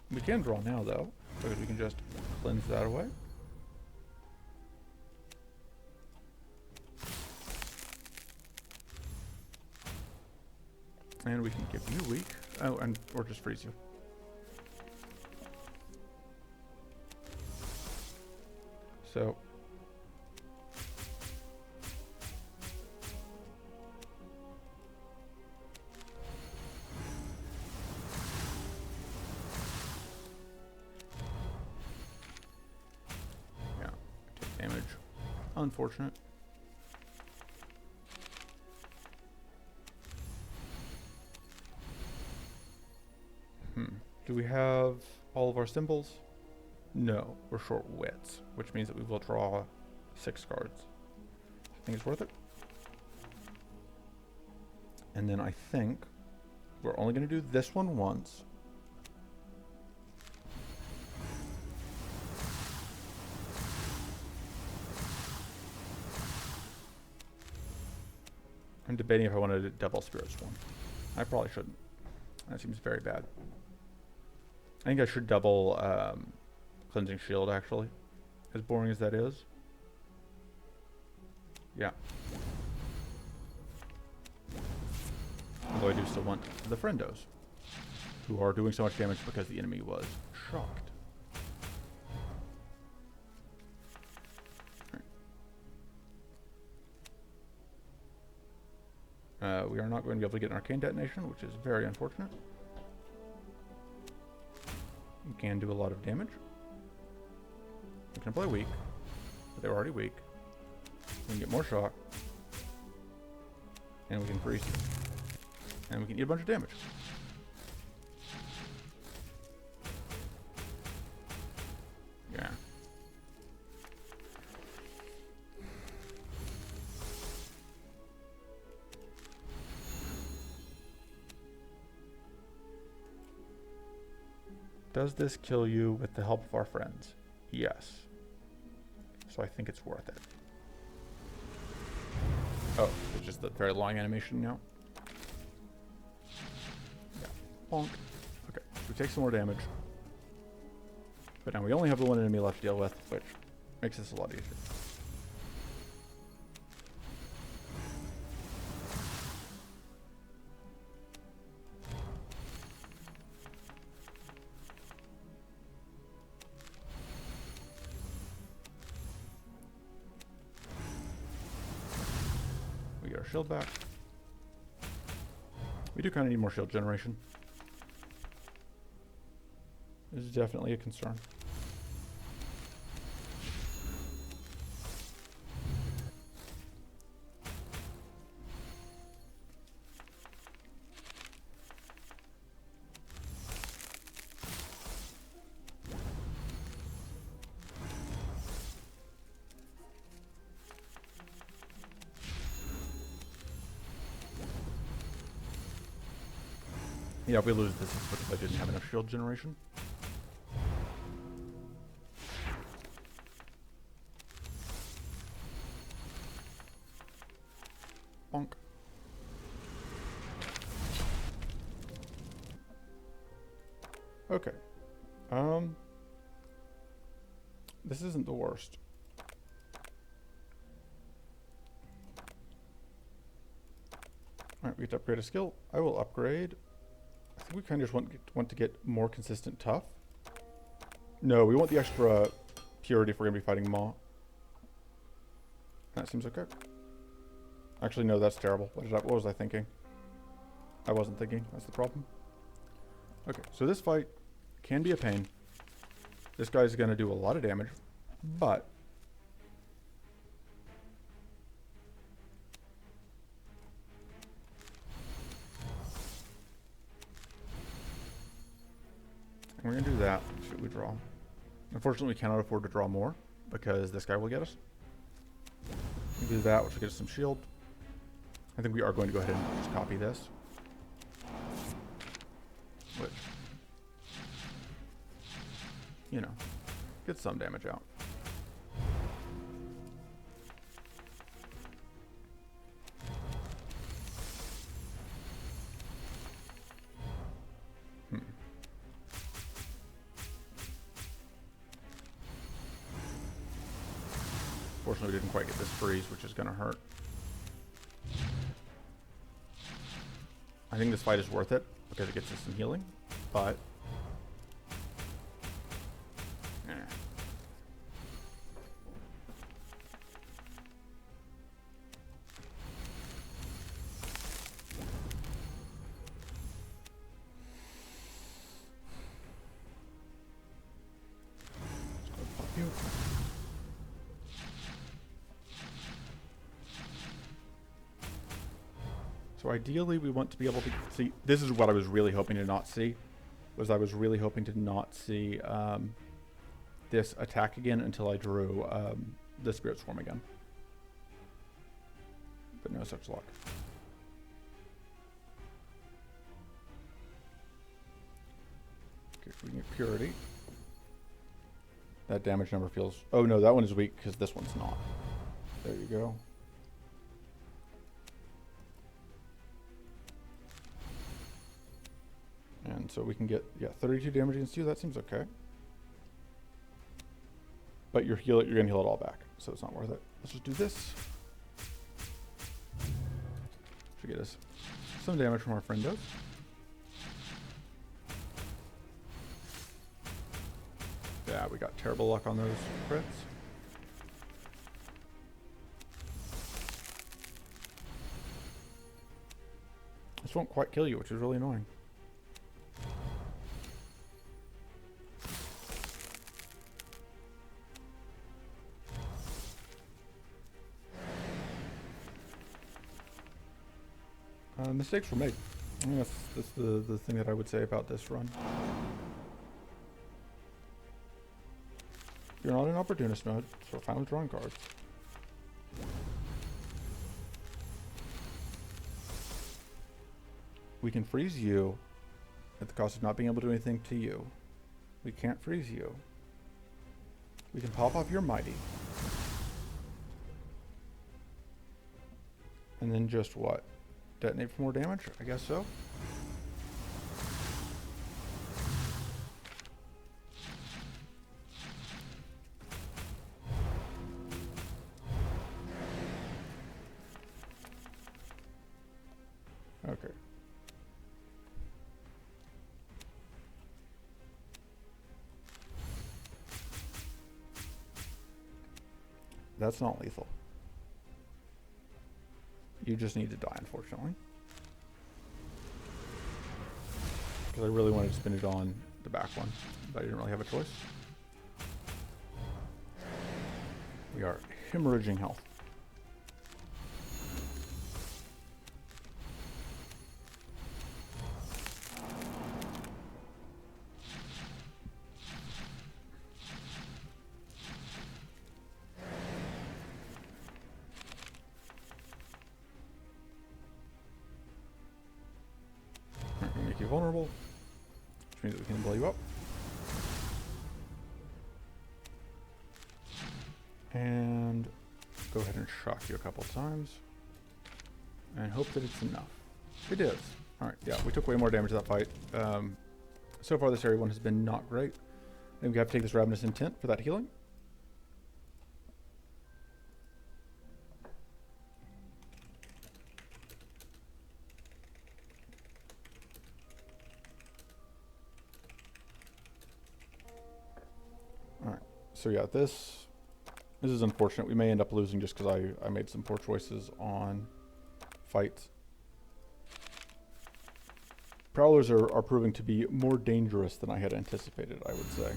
We can draw now, though, because we can just cleanse that away. And we can give you weak. Oh, and or just freeze you. So yeah, take damage. Unfortunate. Do we have all of our symbols? No, we're short wits, which means that we will draw 6 cards. I think it's worth it. And then I think we're only going to do this one once. I'm debating if I want to double Spirit Swarm. I probably shouldn't. That seems very bad. I think I should double Cleansing Shield, actually. As boring as that is. Yeah. Although I do still want the Friendos, who are doing so much damage because the enemy was shocked. Right. We are not going to be able to get an Arcane Detonation, which is very unfortunate. We can do a lot of damage. We can play weak, but they're already weak. We can get more shock. And we can freeze. And we can eat a bunch of damage. Does this kill you with the help of our friends? Yes. So I think it's worth it. Oh, it's just the very long animation now. Yeah. Bonk. Okay, so we take some more damage. But now we only have the one enemy left to deal with, which makes this a lot easier. We get our shield back. We do kind of need more shield generation. This is definitely a concern. Yeah, if we lose this, it's because I didn't have enough shield generation. Bonk. Okay. This isn't the worst. Alright, we get to upgrade a skill. I will upgrade. I think we kind of just want to get more consistent tough. No, we want the extra purity if we're going to be fighting Maw. That seems okay. Actually, no, that's terrible. What was I thinking? I wasn't thinking. That's the problem. Okay, so this fight can be a pain. This guy's going to do a lot of damage, but and we're going to do that. Should we draw? Unfortunately, we cannot afford to draw more because this guy will get us. We do that, which will get us some shield. I think we are going to go ahead and just copy this. Which, you know, gets some damage out. Fortunately, we didn't quite get this freeze, which is going to hurt. I think this fight is worth it because it gets us some healing, but pop you. So ideally, we want to be able to see. This is what I was really hoping to not see. I was really hoping to not see this attack again until I drew the Spirit Swarm again. But no such luck. Okay, we can get Purity. That damage number feels... Oh no, that one is weak because this one's not. There you go. And so we can get, yeah, 32 damage against you. That seems okay. But you're going to heal it all back, so it's not worth it. Let's just do this. Should get us some damage from our friendos. Yeah, we got terrible luck on those crits. This won't quite kill you, which is really annoying. Mistakes were made. I think that's the thing that I would say about this run. You're not in opportunist mode, so we're fine with drawing cards. We can freeze you at the cost of not being able to do anything to you. We can't freeze you. We can pop off your mighty. And then just what? Detonate for more damage? I guess so. Okay. That's not lethal. You just need to die, unfortunately. Because I really wanted to spin it on the back one, but I didn't really have a choice. We are hemorrhaging health. Make you vulnerable, which means that we can blow you up. And go ahead and shock you a couple times. And hope that it's enough. It is. Alright, yeah, we took way more damage that fight. So far this area one has been not great. I think we have to take this Ravenous Intent for that healing. So yeah, this is unfortunate. We may end up losing just because I made some poor choices on fights. Prowlers are proving to be more dangerous than I had anticipated, I would say.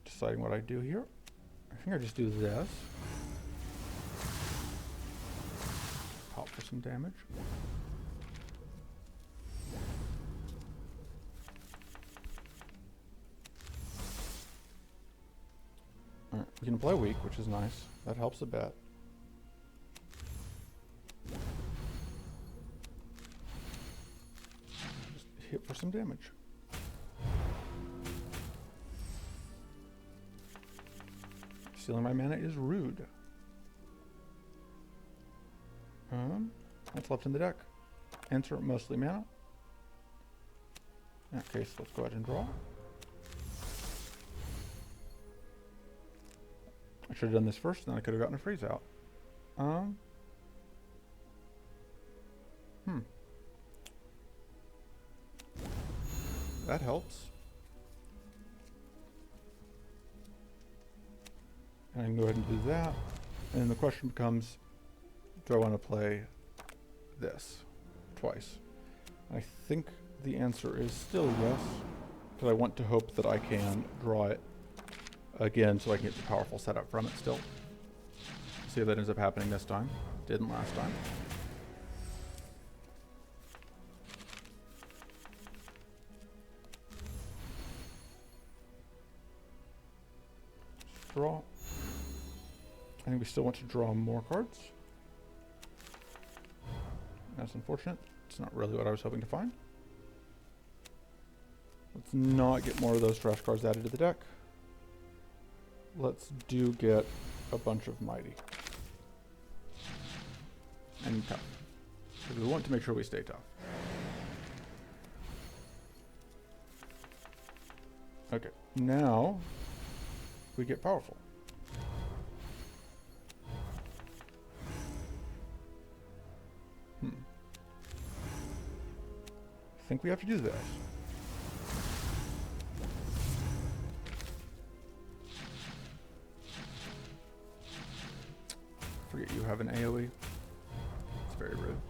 Deciding what I do here. I think I just do this. Pop for some damage. Alright, we can apply weak, which is nice. That helps a bit. Just hit for some damage. Stealing my mana is rude. What's left in the deck? Answer mostly mana. In that case, let's go ahead and draw. I should have done this first, then I could have gotten a freeze out. That helps. And I can go ahead and do that. And then the question becomes, do I want to play this twice? I think the answer is still yes, because I want to hope that I can draw it again so I can get the powerful setup from it still. See if that ends up happening this time. Didn't last time. Draw. I think we still want to draw more cards. That's unfortunate. It's not really what I was hoping to find. Let's not get more of those trash cards added to the deck. Let's do get a bunch of mighty. And tough. Because we want to make sure we stay tough. Okay, now we get powerful. I think we have to do this. Forget you have an AoE. It's very rude.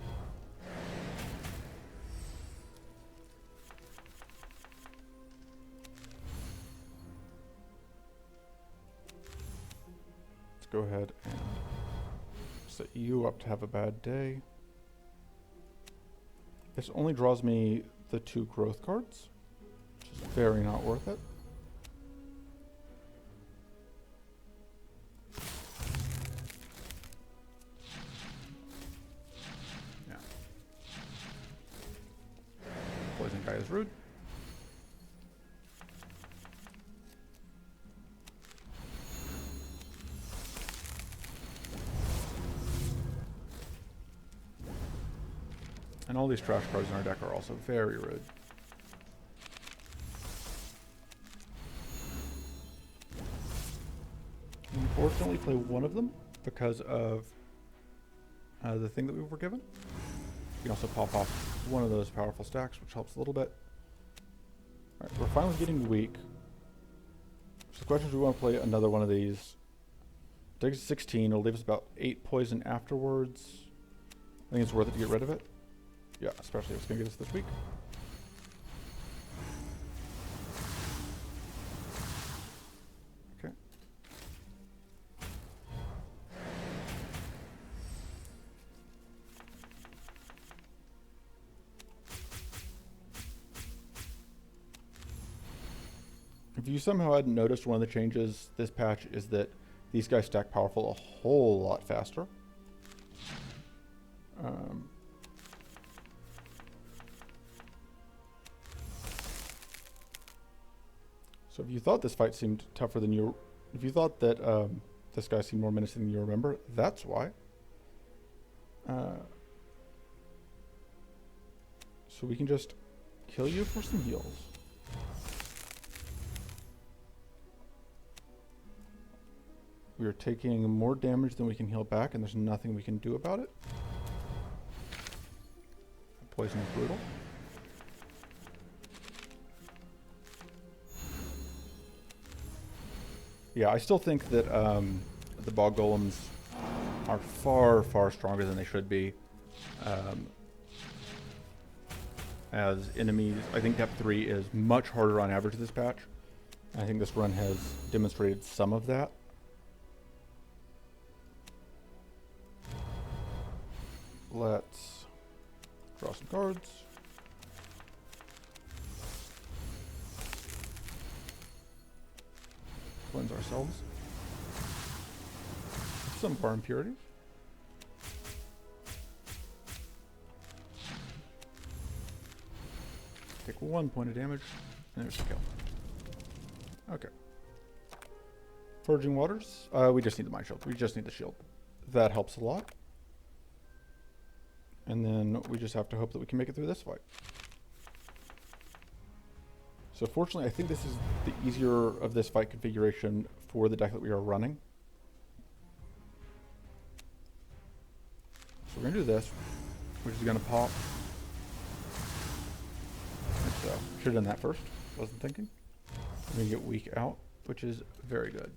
go ahead and set you up to have a bad day. This only draws me the 2 growth cards, which is very not worth it. Yeah. Poison guy is rude. And all these trash cards in our deck are also very rude. Unfortunately, play one of them because of the thing that we were given. You can also pop off one of those powerful stacks, which helps a little bit. Alright, we're finally getting weak. So the question is, we want to play another one of these. Takes 16, it'll leave us about 8 poison afterwards. I think it's worth it to get rid of it. Yeah, especially if it's going to get us this week. Okay. If you somehow hadn't noticed, one of the changes this patch is that these guys stack powerful a whole lot faster. So if you thought this fight seemed tougher than you, if you thought that this guy seemed more menacing than you remember, that's why. So we can just kill you for some heals. We are taking more damage than we can heal back, and there's nothing we can do about it. Poison is brutal. Yeah, I still think that the bog golems are far, far stronger than they should be. As enemies, I think depth 3 is much harder on average this patch. I think this run has demonstrated some of that. Let's draw some cards. Cleanse ourselves. Some of our impurities. Take 1 point of damage, and there's the kill. Okay. Purging Waters. We just need the Mind Shield. We just need the shield. That helps a lot. And then we just have to hope that we can make it through this fight. So fortunately, I think this is the easier of this fight configuration for the deck that we are running. So we're going to do this, which is going to pop. So, should have done that first. Wasn't thinking. We're going to get weak out, which is very good.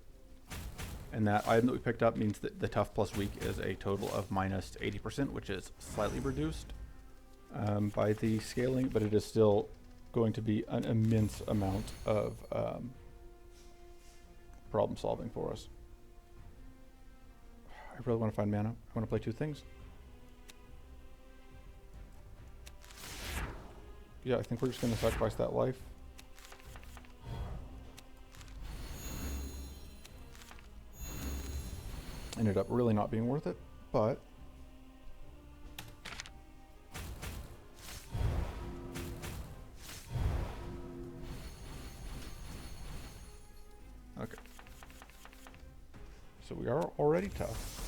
And that item that we picked up means that the tough plus weak is a total of minus 80%, which is slightly reduced by the scaling, but it is still going to be an immense amount of problem solving for us. I really want to find mana. I want to play 2 things. Yeah, I think we're just going to sacrifice that life. Ended up really not being worth it, but okay. So we are already tough.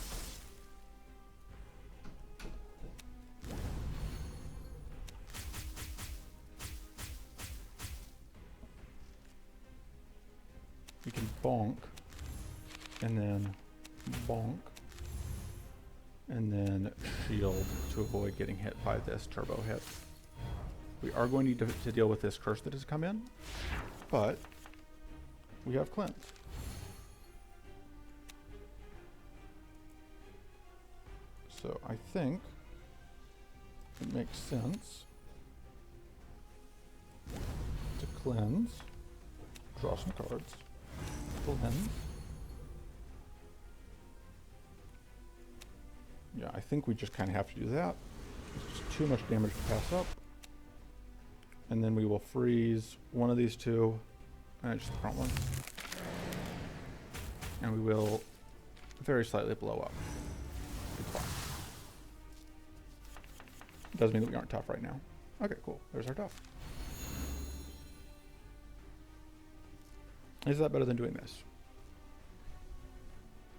We can bonk and then bonk, and then shield to avoid getting hit by this turbo hit. We are going to need to deal with this curse that has come in, but we have cleanse. So I think it makes sense to cleanse, draw some cards, cleanse, Yeah, I think we just kind of have to do that. It's just too much damage to pass up. And then we will freeze one of these two, just the front one. And we will very slightly blow up. It's fine. It does mean that we aren't tough right now. Okay, cool. There's our tough. Is that better than doing this?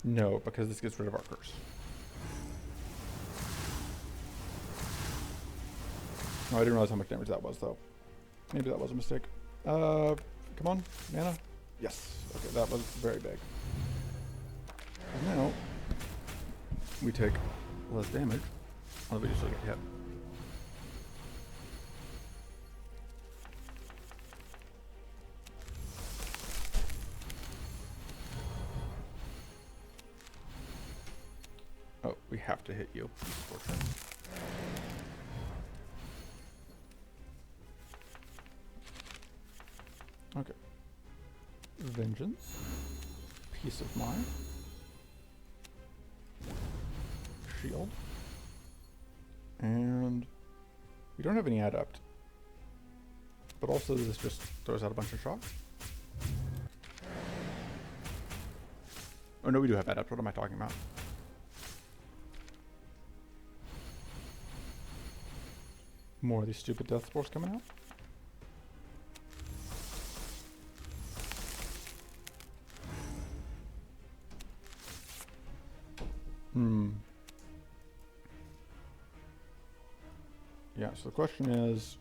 No, because this gets rid of our curse. Oh, I didn't realize how much damage that was, though. Maybe that was a mistake. Come on, mana. Yes. Okay, that was very big. And now, we take less damage, although we just still get hit. Oh, we have to hit you. Unfortunately. Okay. Vengeance. Peace of mind. Shield. And we don't have any adept. But also this just throws out a bunch of shock. Oh no, we do have adept. What am I talking about? More of these stupid death spores coming out. Yeah, so the question is,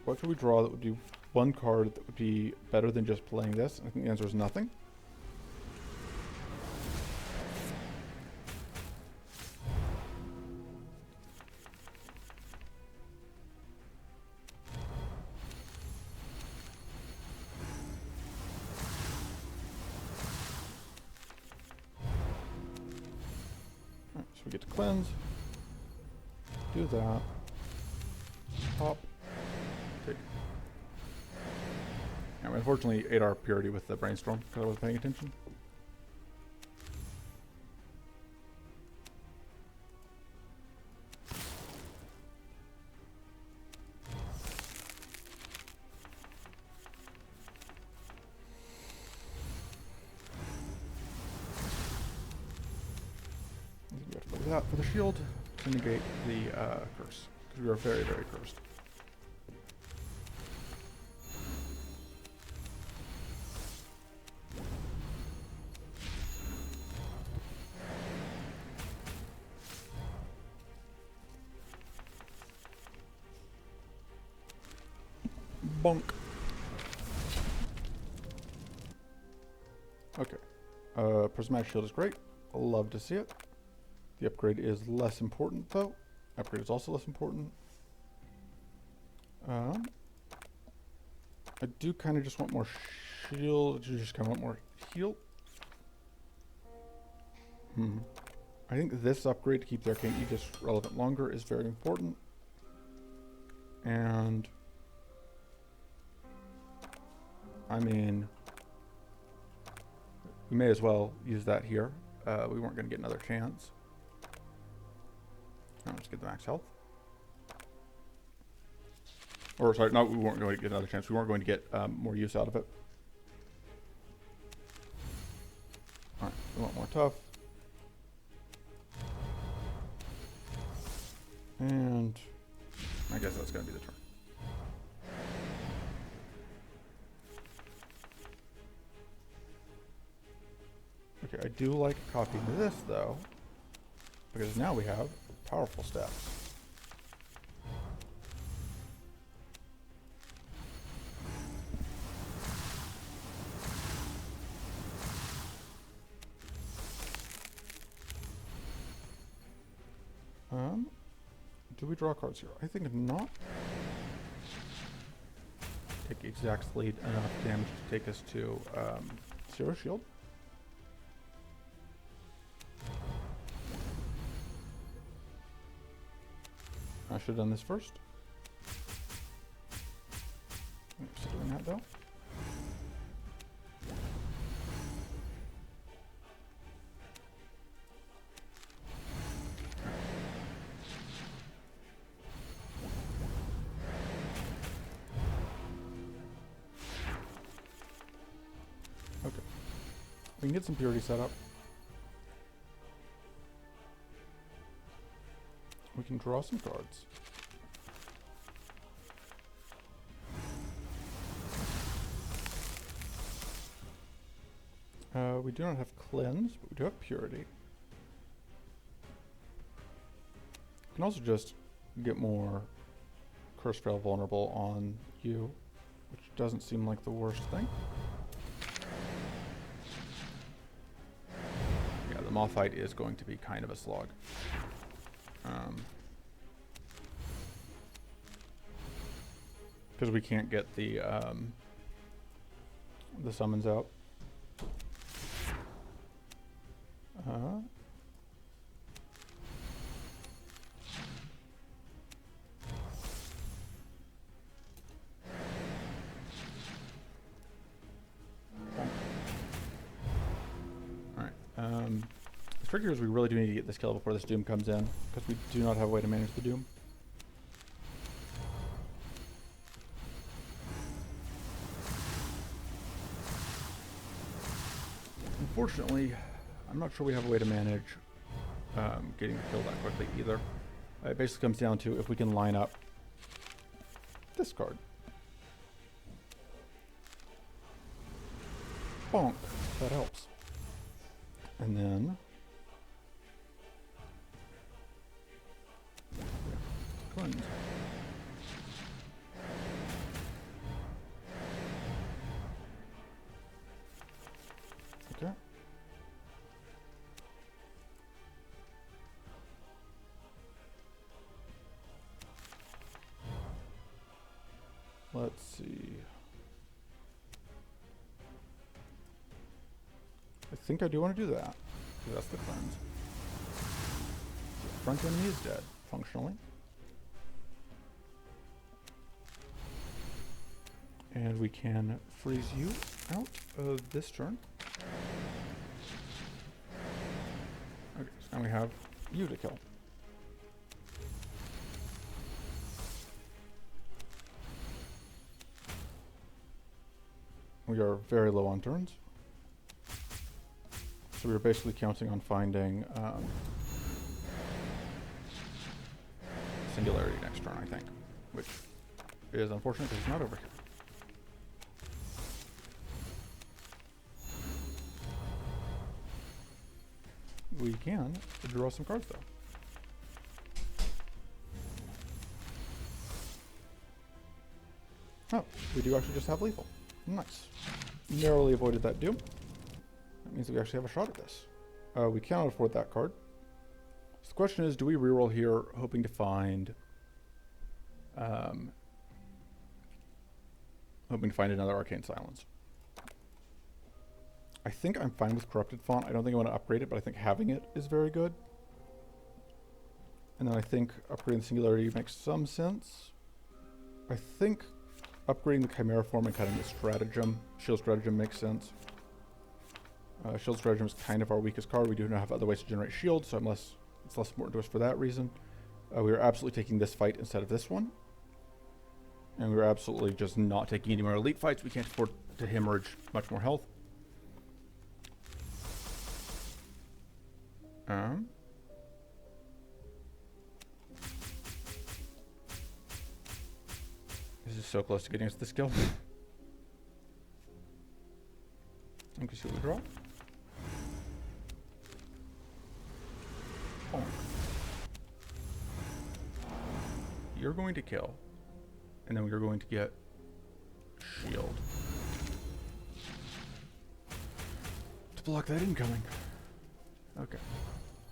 what could we draw that would be one card that would be better than just playing this? I think the answer is nothing. Alright, so we get to cleanse. Do that. Pop. Take. Yeah, we unfortunately ate our purity with the brainstorm because I wasn't paying attention. We have to play that for the shield to negate the curse, because we are very, very cursed. Bonk. Okay. Prismatic shield is great. Love to see it. The upgrade is less important, though. Upgrade is also less important. I do kind of just want more shield. You just kind of want more heal. I think this upgrade to keep the Arcane Aegis relevant longer is very important. And I mean, we may as well use that here. We weren't going to get another chance. Now let's get the max health. Or sorry, no, we weren't going to get another chance. We weren't going to get more use out of it. Alright, we want more tough. And I guess that's going to be the turn. Okay, I do like copying this though, because now we have powerful steps. Do we draw cards here? I think not. Take exactly enough damage to take us to 0 shield. I should have done this first. I'm still doing that though. We can get some purity set up. We can draw some cards. We do not have cleanse, but we do have purity. We can also just get more curse trail vulnerable on you, which doesn't seem like the worst thing. Yeah, the moth fight is going to be kind of a slog. Because we can't get the summons out. Alright. The trick here is we really do need to get this kill before this doom comes in, because we do not have a way to manage the doom. Unfortunately, I'm not sure we have a way to manage getting the kill that quickly either. It basically comes down to if we can line up this card. Bonk. That helps. And then cleanse. Okay. Let's see. I think I do want to do that, because that's the cleanse. The front enemy is dead, functionally. And we can freeze you out of this turn. Okay, so now we have you to kill. We are very low on turns. So we were basically counting on finding Singularity next turn, I think. Which is unfortunate because it's not over here. We can draw some cards though. Oh, we do actually just have lethal. Nice. Narrowly avoided that doom. That means that we actually have a shot at this. We cannot afford that card. So the question is, do we reroll here, hoping to find another Arcane Silence? I think I'm fine with Corrupted Font. I don't think I want to upgrade it, but I think having it is very good. And then I think upgrading the Singularity makes some sense. I think upgrading the Chimera form and cutting the Stratagem, Shield Stratagem, makes sense. Shield Stratagem is kind of our weakest card. We do not have other ways to generate shields, so it's less important to us for that reason. We are absolutely taking this fight instead of this one. And we are absolutely just not taking any more elite fights. We can't afford to hemorrhage much more health. This is so close to getting us this kill. Let me see what we draw. Oh. You're going to kill. And then we're going to get shield. To block that incoming. Okay.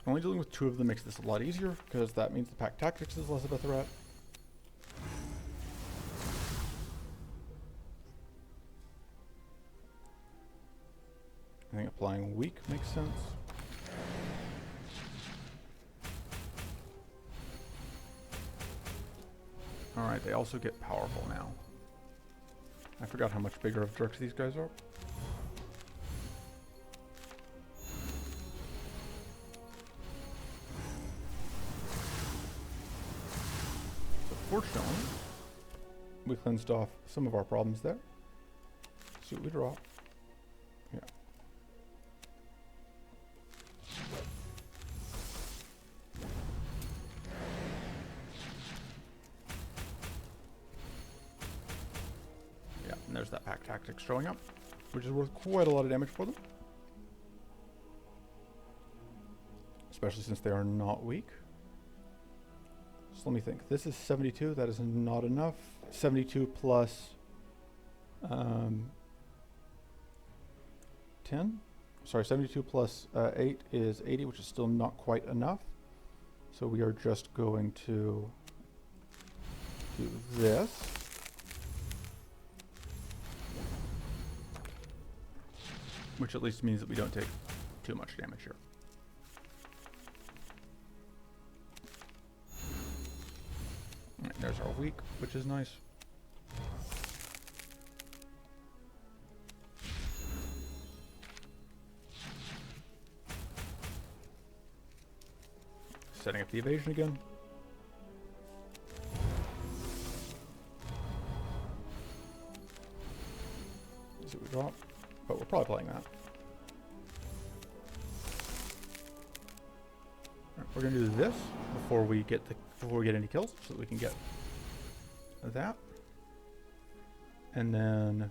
Only dealing with two of them makes this a lot easier, because that means the pack tactics is less of a threat. I think applying weak makes sense. Alright, they also get powerful now. I forgot how much bigger of jerks these guys are. So fortunately, we cleansed off some of our problems there. See what we draw. Yeah. And there's that pack tactics showing up, which is worth quite a lot of damage for them. Especially since they are not weak. So let me think. This is 72. That is not enough. 72 plus 10. Sorry, 72 plus 8 is 80, which is still not quite enough. So we are just going to do this. Which at least means that we don't take too much damage here. All right, there's our weak, which is nice. Setting up the evasion again. See what we drop. But we're probably playing that. Right, we're gonna do this before we get any kills, so that we can get that. And then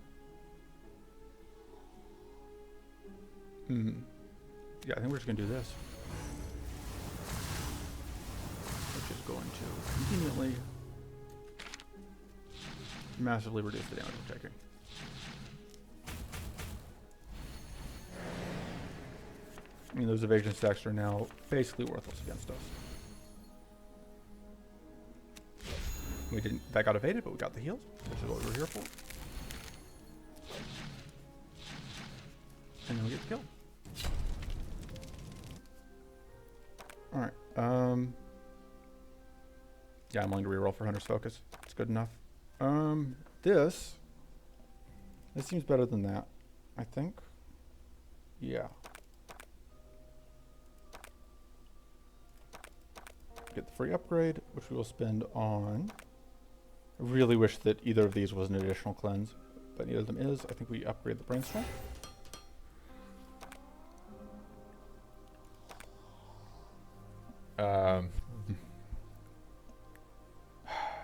yeah, I think we're just gonna do this. Which is going to conveniently massively reduce the damage we're taking. I mean, those evasion stacks are now basically worthless against us. That got evaded, but we got the heals, which is what we were here for. And then we get the kill. Alright, yeah, I'm willing to reroll for Hunter's Focus. It's good enough. This seems better than that, I think. Yeah. Get the free upgrade, which we will spend on... I really wish that either of these was an additional cleanse, but neither of them is. I think we upgrade the Brainstorm.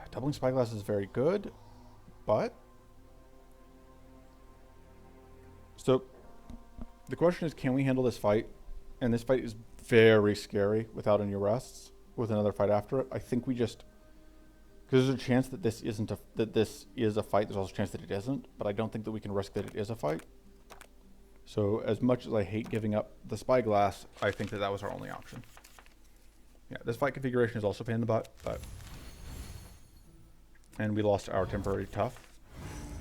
Doubling Spyglass is very good, but... So, the question is, can we handle this fight? And this fight is very scary without any rests, with another fight after it. I think we just... Because there's a chance that this isn't that this is a fight. There's also a chance that it isn't, but I don't think that we can risk that it is a fight. So as much as I hate giving up the Spyglass, I think that that was our only option. Yeah, this fight configuration is also a pain in the butt, but... And we lost our temporary tough,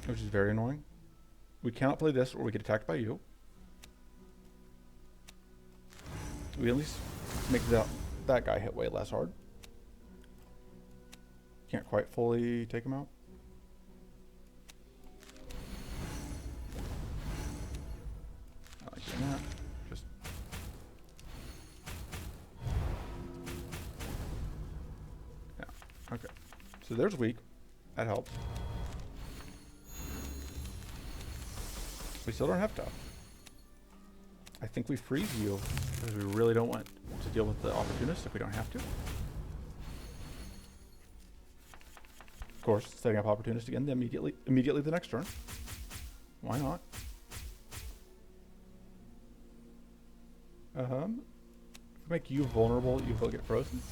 which is very annoying. We cannot play this or we get attacked by you. We at least make that guy hit way less hard. Can't quite fully take him out. I like doing that. Just yeah. Okay. So there's weak. That helps. We still don't have tough. I think we freeze you because we really don't want to deal with the opportunist if we don't have to. Of course, setting up opportunist again immediately the next turn. Why not? If we make you vulnerable, you will get frozen.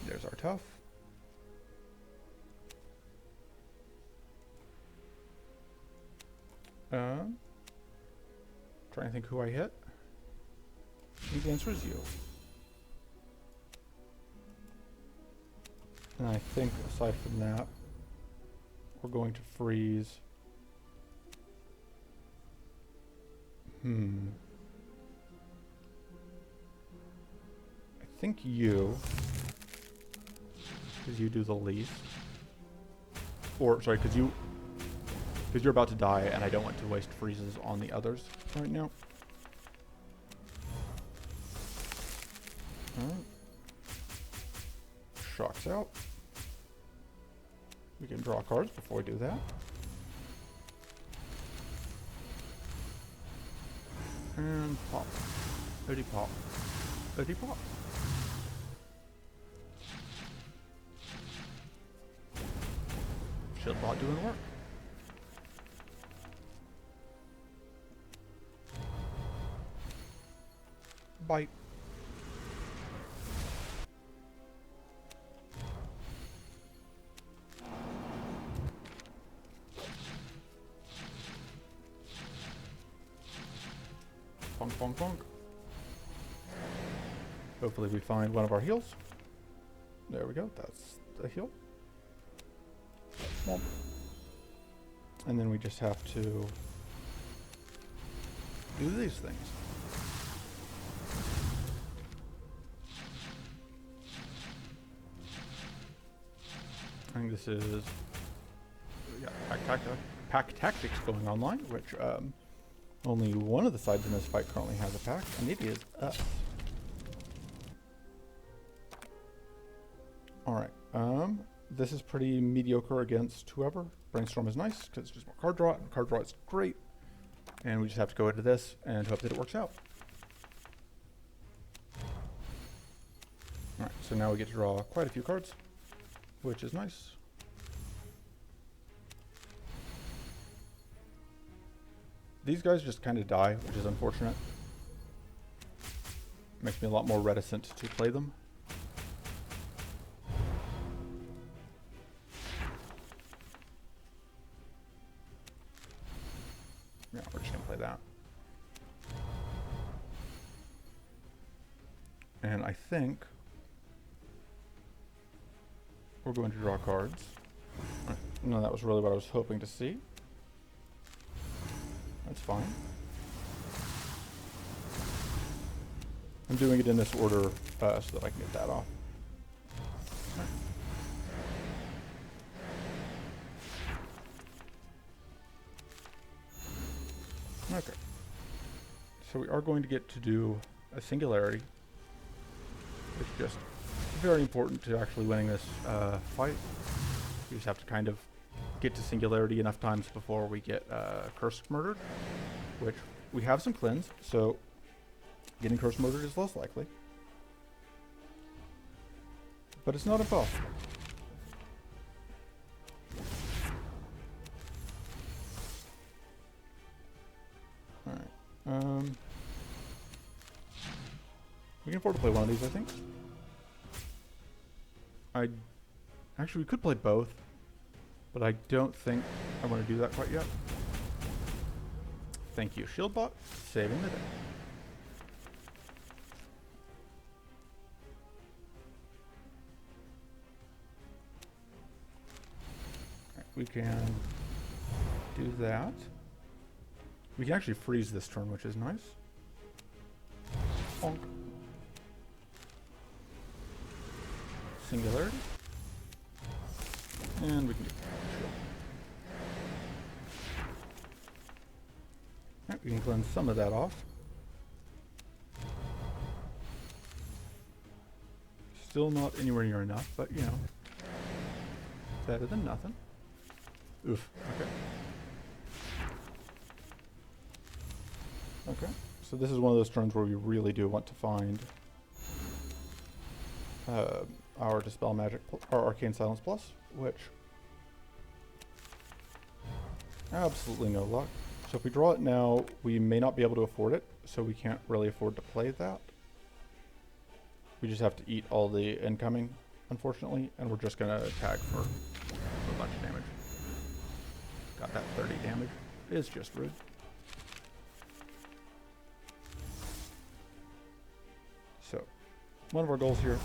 There's our tough. Trying to think who I hit. I think the answer is you. And I think aside from that, we're going to freeze. I think you, because you do the least. Or, sorry, because you're about to die and I don't want to waste freezes on the others right now. Alright. Shocks out. We can draw cards before we do that. And pop. Bitty pop. Bitty pop. Shield bot doing work. Bite. Bonk, bonk, bonk. Hopefully we find one of our heals. There we go, that's the heal. Swamp. And then we just have to do these things. I think this is, yeah, pack tactics going online, which only one of the sides in this fight currently has a pack, and it is us. Alright, this is pretty mediocre against whoever. Brainstorm is nice, because it's just more card draw, and card draw is great. And we just have to go into this and hope that it works out. Alright, so now we get to draw quite a few cards, which is nice. These guys just kind of die, which is unfortunate. Makes me a lot more reticent to play them. Yeah, we're just gonna play that. And I think we're going to draw cards. No, that was really what I was hoping to see. That's fine. I'm doing it in this order so that I can get that off. Okay. So we are going to get to do a singularity. It's just very important to actually winning this fight. We just have to kind of get to singularity enough times before we get curse murdered, which we have some cleanse, so getting curse murdered is less likely. But it's not impossible. Alright. We can afford to play one of these, I think. Actually, we could play both, but I don't think I want to do that quite yet. Thank you, Shieldbot, saving the day. Right, we can do that. We can actually freeze this turn, which is nice. Bonk. Singularity. And we can do shield. Right, we can cleanse some of that off. Still not anywhere near enough, but you know, better than nothing. Oof. Okay. Okay. So this is one of those turns where we really do want to find our Dispel Magic, our Arcane Silence Plus, which absolutely no luck. So if we draw it now, we may not be able to afford it, so we can't really afford to play that. We just have to eat all the incoming, unfortunately, and we're just gonna attack for a bunch of damage. Got that 30 damage. It's just rude. So, one of our goals here,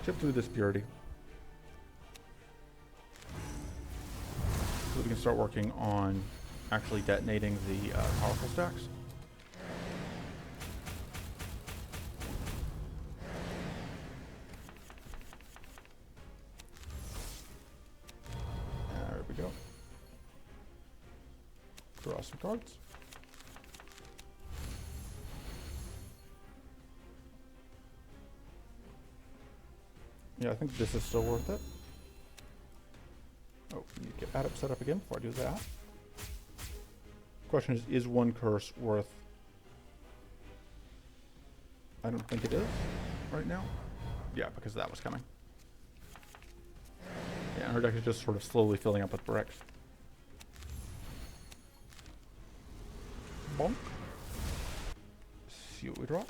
chip through this purity. So we can start working on actually detonating the powerful stacks. There we go. Draw some cards. Yeah, I think this is still worth it. Oh, we need to get that up set up again before I do that. Question is one curse worth I don't think it is right now. Yeah, because that was coming. Yeah, our deck is just sort of slowly filling up with bricks. Bonk. See what we draw.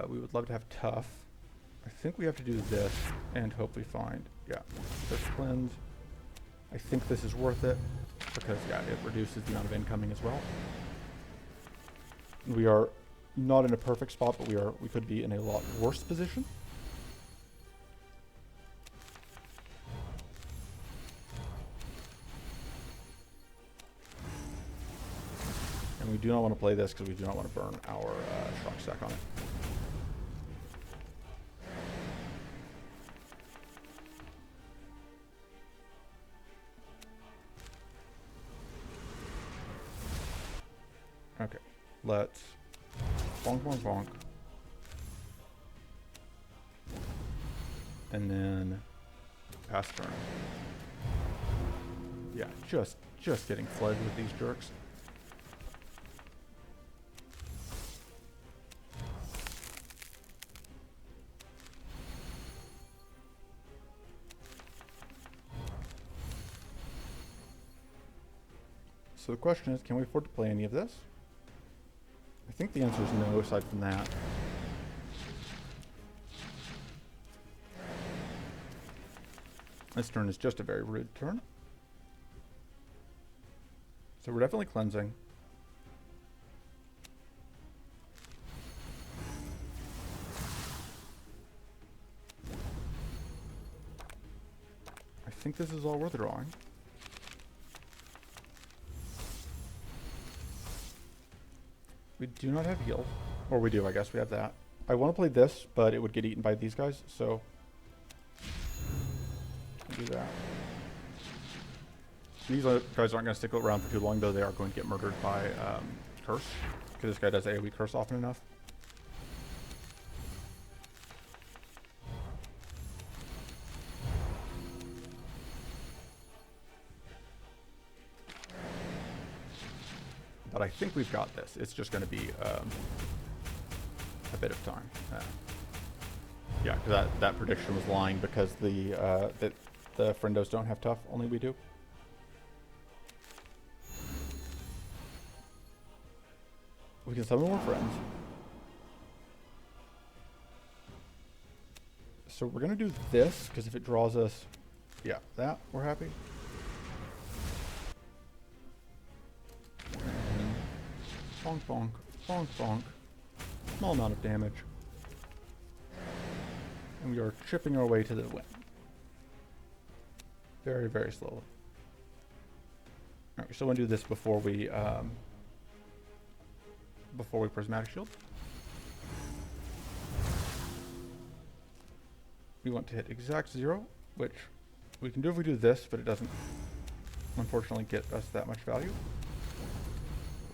We would love to have tough. I think we have to do this and hope we find, yeah, this cleanse. I think this is worth it because, yeah, it reduces the amount of incoming as well. We are not in a perfect spot, but we could be in a lot worse position. And we do not want to play this because we do not want to burn our shock stack on it. Okay, let's bonk, bonk, bonk. And then pass turn. Yeah, just getting flooded with these jerks. So the question is, can we afford to play any of this? I think the answer is no, aside from that. This turn is just a very rude turn. So we're definitely cleansing. I think this is all worth drawing. We do not have heal. Or we do, I guess we have that. I want to play this, but it would get eaten by these guys, so I'll do that. These guys aren't going to stick around for too long, though they are going to get murdered by Curse, because this guy does AoE Curse often enough. But I think we've got this. It's just going to be a bit of time. Yeah, because that prediction was lying because the friendos don't have tough, only we do. We can summon more friends. So we're going to do this, because if it draws us, yeah, that, we're happy. Bonk, bonk, bonk, bonk. Small amount of damage. And we are chipping our way to the win. Very, very slowly. Alright, we still want to do this before we prismatic shield. We want to hit exact 0, which we can do if we do this, but it doesn't unfortunately get us that much value.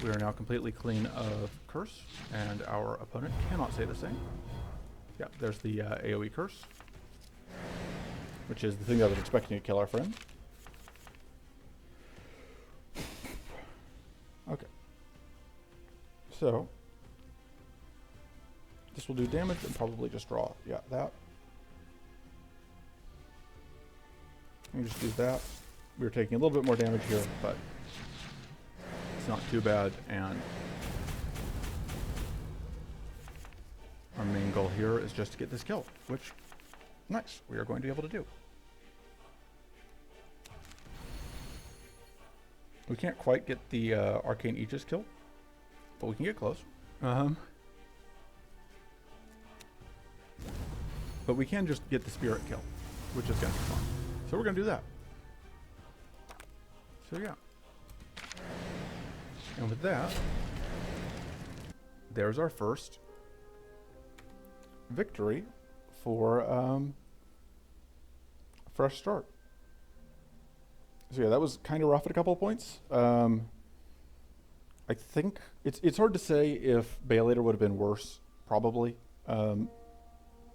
We are now completely clean of Curse, and our opponent cannot say the same. Yeah, there's the AoE Curse, which is the thing I was expecting to kill our friend. Okay. So, this will do damage and probably just draw, yeah, that. Let me just do that. We're taking a little bit more damage here, but it's not too bad, and our main goal here is just to get this kill, which, nice, we are going to be able to do. We can't quite get the Arcane Aegis kill, but we can get close. But we can just get the Spirit kill, which is going to be fun. So we're going to do that. So yeah. And with that, there's our first victory for fresh start. So yeah, that was kind of rough at a couple of points. I think it's hard to say if Baelator would have been worse, probably.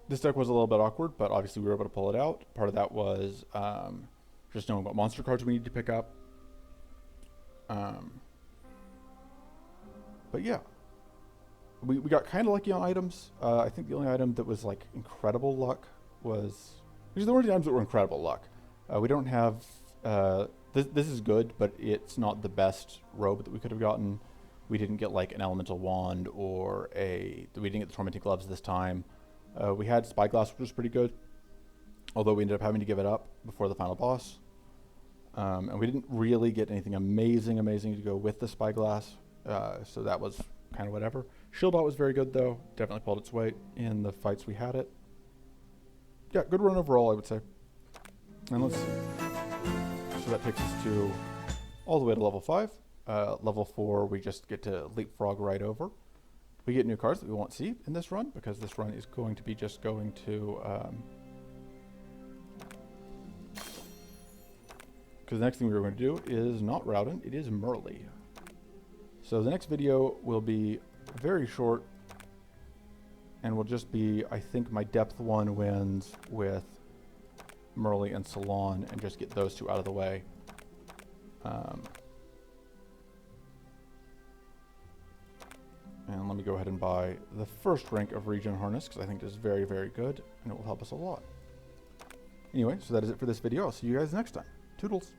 This deck was a little bit awkward, but obviously we were able to pull it out. Part of that was just knowing what monster cards we needed to pick up. But yeah, we got kind of lucky on items. I think the only item that was like incredible luck was, because there weren't items that were incredible luck. We don't have, this is good, but it's not the best robe that we could have gotten. We didn't get like an elemental wand or we didn't get the tormenting gloves this time. We had spyglass, which was pretty good, although we ended up having to give it up before the final boss. And we didn't really get anything amazing to go with the spyglass, so that was kind of whatever. Shieldbot was very good though, definitely pulled its weight in the fights we had it. Yeah, good run overall, I would say. And let's see. So that takes us to all the way to level 5. Level 4, we just get to leapfrog right over. We get new cards that we won't see in this run, because this run is going to be just going to... because the next thing we were going to do is not Raodan, it is Merle. So the next video will be very short, and will just be, I think, my depth 1 wins with Merle and Salon, and just get those two out of the way. And let me go ahead and buy the first rank of Regen Harness, because I think it is very, very good, and it will help us a lot. Anyway, so that is it for this video. I'll see you guys next time. Toodles!